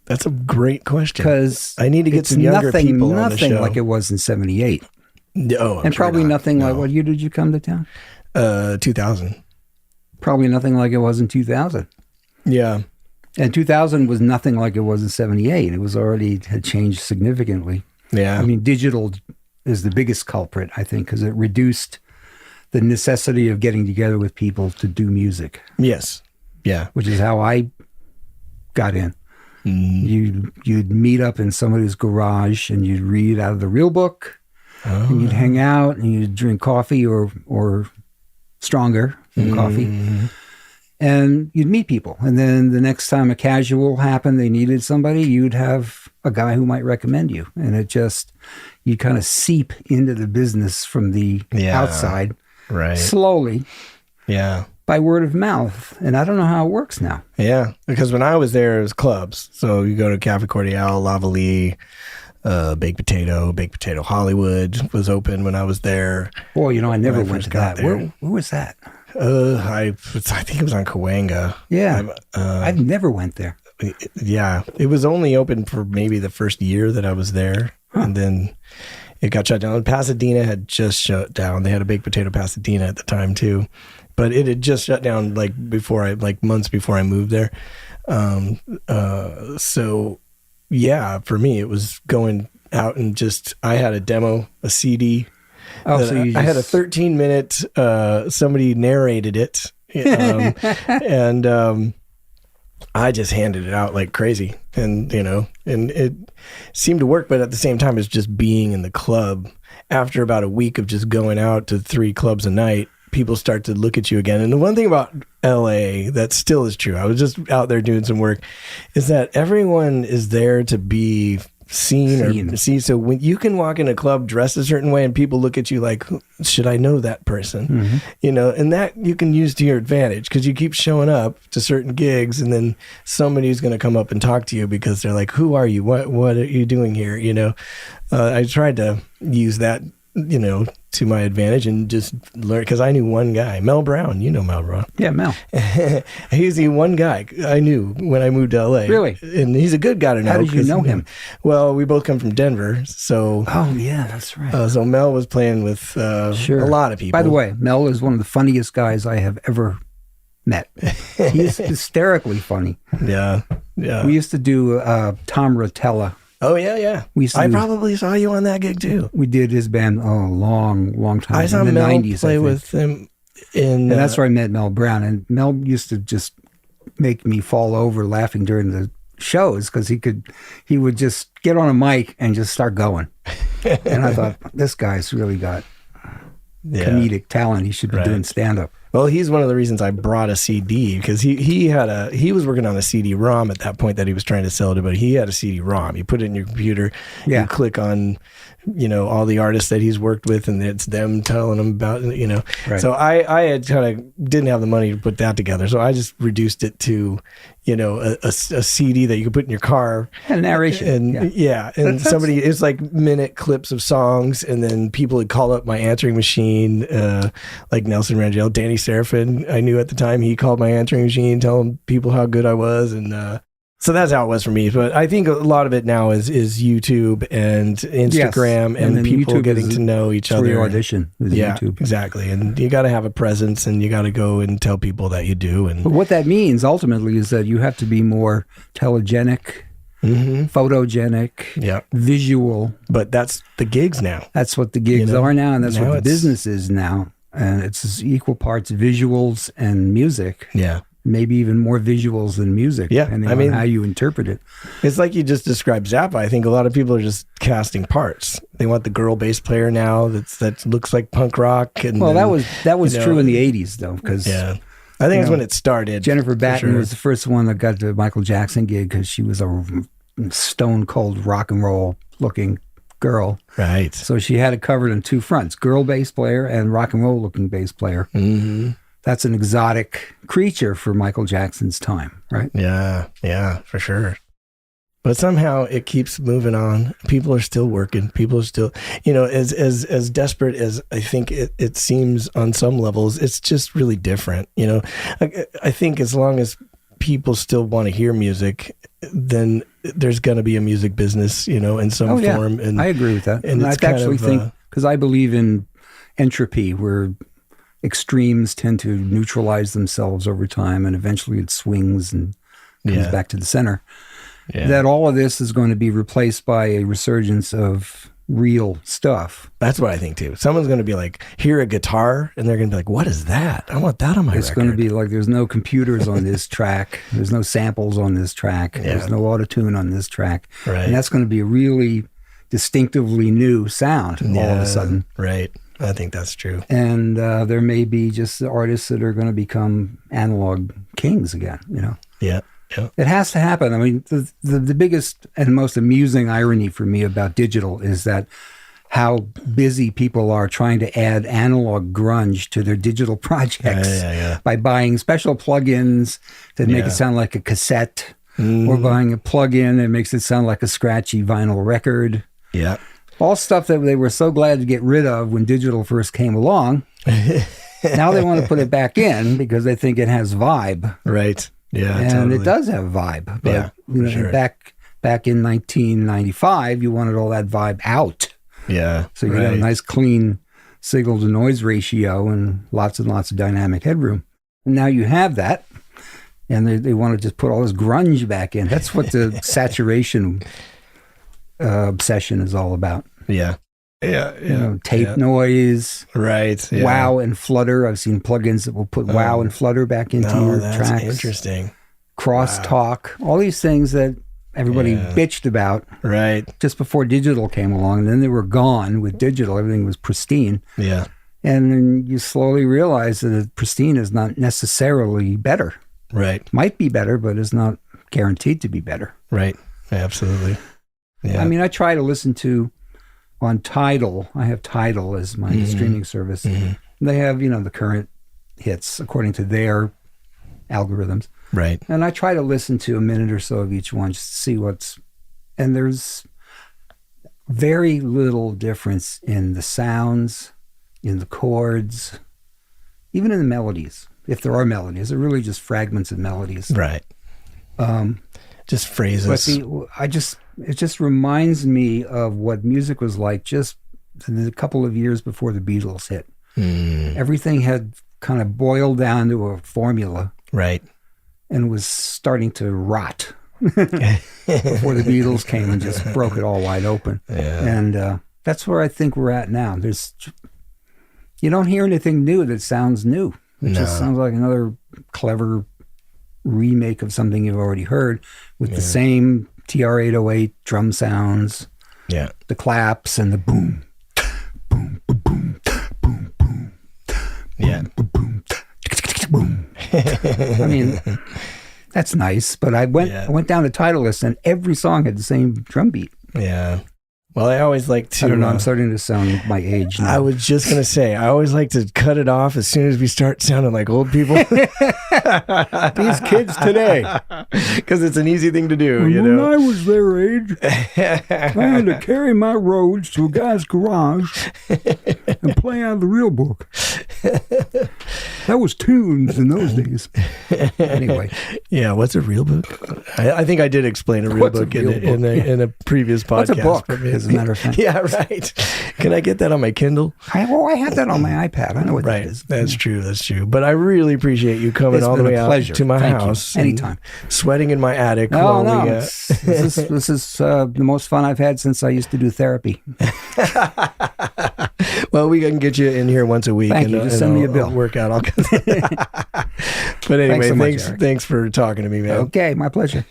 That's a great question. Because I need to get some younger people on the show. Nothing like it was in 78. No, and probably nothing like, what year did you come to town? 2000. Probably nothing like it was in 2000. Yeah. And 2000 was nothing like it was in 78. It had changed significantly. Yeah. I mean, digital is the biggest culprit, I think, because it reduced the necessity of getting together with people to do music. Yes. Yeah. Which is how I got in. You'd meet up in somebody's garage and you'd read out of the real book, and you'd hang out and you'd drink coffee or stronger than coffee. And you'd meet people. And then the next time a casual happened, they needed somebody, you'd have a guy who might recommend you. And you kind of seep into the business from the outside. Right. Slowly. Yeah. By word of mouth. And I don't know how it works now. Yeah. Because when I was there, it was clubs. So you go to Cafe Cordial, Lavalley, Baked Potato Hollywood was open when I was there. Boy, I never went to that. Where was that? I think it was on Cahuenga. Yeah. I've never went there. Yeah. It was only open for maybe the first year that I was there. Huh. And then it got shut down. Pasadena had just shut down. They had a Baked Potato Pasadena at the time too. But it had just shut down months before I moved there. So yeah, for me, it was going out and I had a demo, a CD. Oh, so you I had a 13-minute, somebody narrated it. And I just handed it out like crazy, and it seemed to work. But at the same time, it's just being in the club. After about a week of just going out to 3 clubs a night, people start to look at you again. And the one thing about LA that still is true, I was just out there doing some work, is that everyone is there to be seen or see. So when you can walk in a club dressed a certain way and people look at you like, should I know that person? And that you can use to your advantage, because you keep showing up to certain gigs and then somebody's going to come up and talk to you because they're like, who are you? What are you doing here? I tried to use that, to my advantage and just learn, because I knew one guy, Mel Brown. You know Mel Brown. Yeah, Mel. He's the one guy I knew when I moved to LA. Really? And he's a good guy to know. How did you know him? Well, we both come from Denver, so... Oh, yeah, that's right. So Mel was playing with a lot of people. By the way, Mel is one of the funniest guys I have ever met. He's hysterically funny. Yeah. We used to do Tom Rotella. Oh, yeah. I probably saw you on that gig, too. We did his band a long time. I saw in the Mel 90s, play with him in... And that's where I met Mel Brown. And Mel used to just make me fall over laughing during the shows, because he would just get on a mic and just start going. And I thought, this guy's really got comedic talent. He should be doing stand-up. Well, he's one of the reasons I brought a CD, because he was working on a CD-ROM at that point that he was trying to sell to, but he had a CD-ROM. You put it in your computer, you click on, all the artists that he's worked with, and it's them telling him about, Right. So I had kind of didn't have the money to put that together, so I just reduced it to, a CD that you could put in your car. And narration. And it's like minute clips of songs, and then people would call up my answering machine, like Nelson Rangel, Danny Serafin, I knew at the time. He called my answering machine, telling people how good I was, and so that's how it was for me. But I think a lot of it now is YouTube and Instagram, and people YouTube getting to know each other. Your audition with YouTube. Exactly. And you got to have a presence, and you got to go and tell people that you do. And but what that means ultimately is that you have to be more telegenic, photogenic, visual. But that's the gigs now. That's what the gigs are now, and that's what the business is now. And it's equal parts visuals and music. Yeah. Maybe even more visuals than music, depending on how you interpret it. It's like you just described Zappa. I think a lot of people are just casting parts. They want the girl bass player now that looks like punk rock. And that was true in the 80s, though, because I think it's when it started. Jennifer Batten was the first one that got the Michael Jackson gig, because she was a stone cold rock and roll looking girl. Right. So she had it covered on 2 fronts: girl bass player and rock and roll looking bass player. Mm-hmm. That's an exotic creature for Michael Jackson's time, right? Yeah, for sure. But somehow it keeps moving on. People are still working. People are still, as desperate as I think it seems on some levels, it's just really different. I think as long as people still want to hear music, then there's going to be a music business, in some form. And I agree with that. And I actually think, because I believe in entropy, where extremes tend to neutralize themselves over time, and eventually it swings and comes back to the center. Yeah. That all of this is going to be replaced by a resurgence of real stuff. That's what I think too. Someone's going to be like, hear a guitar, and they're going to be like, what is that? I want that on my record. It's going to be like, there's no computers on this track. There's no samples on this track. Yeah. There's no auto-tune on this track. Right. And that's going to be a really distinctively new sound all of a sudden. Right. I think that's true. And there may be just artists that are going to become analog kings again, Yeah. It has to happen. I mean, the biggest and most amusing irony for me about digital is that how busy people are trying to add analog grunge to their digital projects by buying special plugins that make it sound like a cassette, or buying a plug-in that makes it sound like a scratchy vinyl record. Yeah. All stuff that they were so glad to get rid of when digital first came along. Now they want to put it back in because they think it has vibe. Right. Yeah. And totally. it does have vibe. But back in 1995, you wanted all that vibe out. Yeah. So you got a nice clean signal to noise ratio and lots of dynamic headroom. And now you have that. And they want to just put all this grunge back in. That's what the saturation obsession is all about. Yeah. Yeah. You know, tape noise. Right. Yeah. Wow and Flutter. I've seen plugins that will put wow and Flutter back into your tracks. Interesting. Crosstalk. All these things that everybody bitched about. Right. Just before digital came along. And then they were gone with digital. Everything was pristine. Yeah. And then you slowly realize that pristine is not necessarily better. Right. Might be better, but is not guaranteed to be better. Right. Absolutely. Yeah. I mean, I try to listen to on Tidal. I have Tidal as my streaming service. Mm-hmm. They have, the current hits according to their algorithms. Right. And I try to listen to a minute or so of each one just to see and there's very little difference in the sounds, in the chords, even in the melodies. If there are melodies, they're really just fragments of melodies. Right. Just phrases. But it just reminds me of what music was like just a couple of years before the Beatles hit. Everything had kind of boiled down to a formula. Right. And was starting to rot before the Beatles came and just broke it all wide open. Yeah. And that's where I think we're at now. You don't hear anything new that sounds new. It just sounds like another clever remake of something you've already heard with the same TR-808 drum sounds. Yeah. The claps and the boom, boom, boom, boom, boom, boom. Yeah. Boom, boom. I mean, that's nice, but I went down to Titleist and every song had the same drum beat. Yeah. Well, I always like to... I don't know, I'm starting to sound my age now. I was just going to say, I always like to cut it off as soon as we start sounding like old people. These kids today. Because it's an easy thing to do, When I was their age, I had to carry my roads to a guy's garage and play out of the real book. That was tunes in those days. Anyway. Yeah, what's a real book? I think I did explain a real book in a previous podcast. What's a book, as a matter of fact? Yeah, right. Can I get that on my Kindle? I have that on my iPad. I know what that is. That's true. That's true. But I really appreciate you coming all the way out to my house. Anytime. Sweating in my attic. This is the most fun I've had since I used to do therapy. Well, we can get you in here once a week. Thank you. Just send me a bill. I'll work out all kinds. But anyway, thanks for talking to me, man. Okay, my pleasure.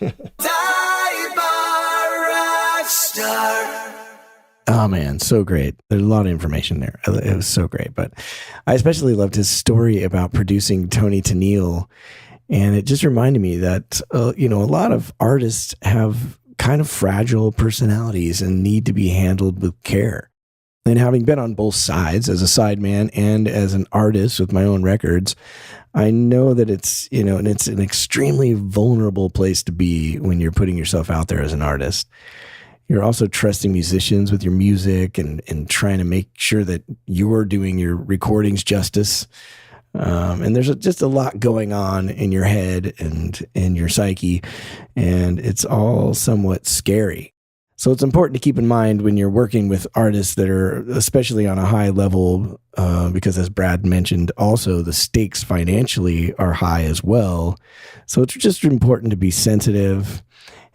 Oh man, so great. There's a lot of information there. It was so great. But I especially loved his story about producing Tony Tennille. And it just reminded me that, a lot of artists have kind of fragile personalities and need to be handled with care. And having been on both sides as a sideman and as an artist with my own records, I know that it's an extremely vulnerable place to be when you're putting yourself out there as an artist. You're also trusting musicians with your music and trying to make sure that you're doing your recordings justice. And there's just a lot going on in your head and in your psyche, and it's all somewhat scary. So it's important to keep in mind when you're working with artists that are especially on a high level, because as Brad mentioned, also the stakes financially are high as well. So it's just important to be sensitive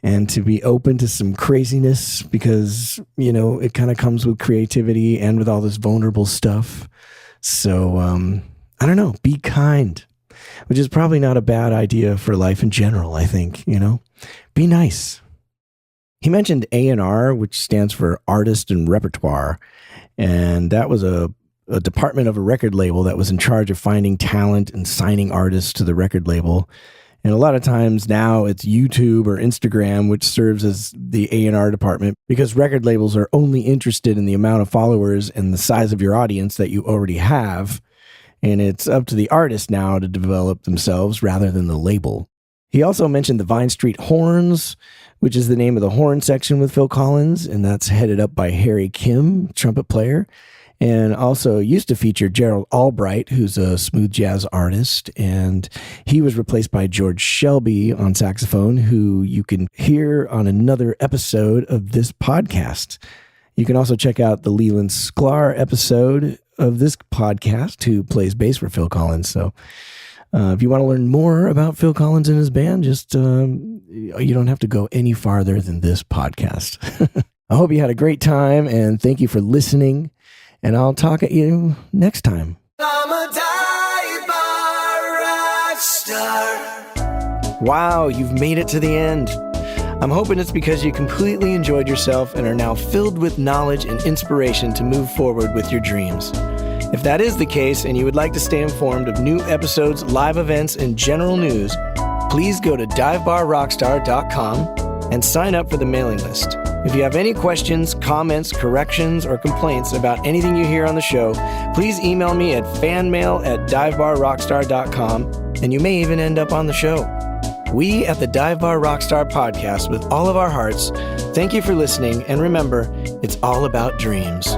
and to be open to some craziness because, it kind of comes with creativity and with all this vulnerable stuff. So, I don't know, be kind, which is probably not a bad idea for life in general, I think, be nice. He mentioned A&R, which stands for Artist and Repertoire, and that was a department of a record label that was in charge of finding talent and signing artists to the record label. And a lot of times now it's YouTube or Instagram, which serves as the A&R department because record labels are only interested in the amount of followers and the size of your audience that you already have. And it's up to the artist now to develop themselves rather than the label. He also mentioned the Vine Street Horns, which is the name of the horn section with Phil Collins, and that's headed up by Harry Kim, trumpet player, and also used to feature Gerald Albright, who's a smooth jazz artist, and he was replaced by George Shelby on saxophone, who you can hear on another episode of this podcast. You can also check out the Leland Sklar episode of this podcast, who plays bass for Phil Collins. So if you want to learn more about Phil Collins and his band, just you don't have to go any farther than this podcast. I hope you had a great time, and thank you for listening. And I'll talk at you next time. I'm a dive bar rock star. Wow, you've made it to the end. I'm hoping it's because you completely enjoyed yourself and are now filled with knowledge and inspiration to move forward with your dreams. If that is the case and you would like to stay informed of new episodes, live events, and general news, please go to divebarrockstar.com and sign up for the mailing list. If you have any questions, comments, corrections, or complaints about anything you hear on the show, please email me at fanmail@divebarrockstar.com, and you may even end up on the show. We at the Dive Bar Rockstar podcast, with all of our hearts, thank you for listening, and remember, it's all about dreams.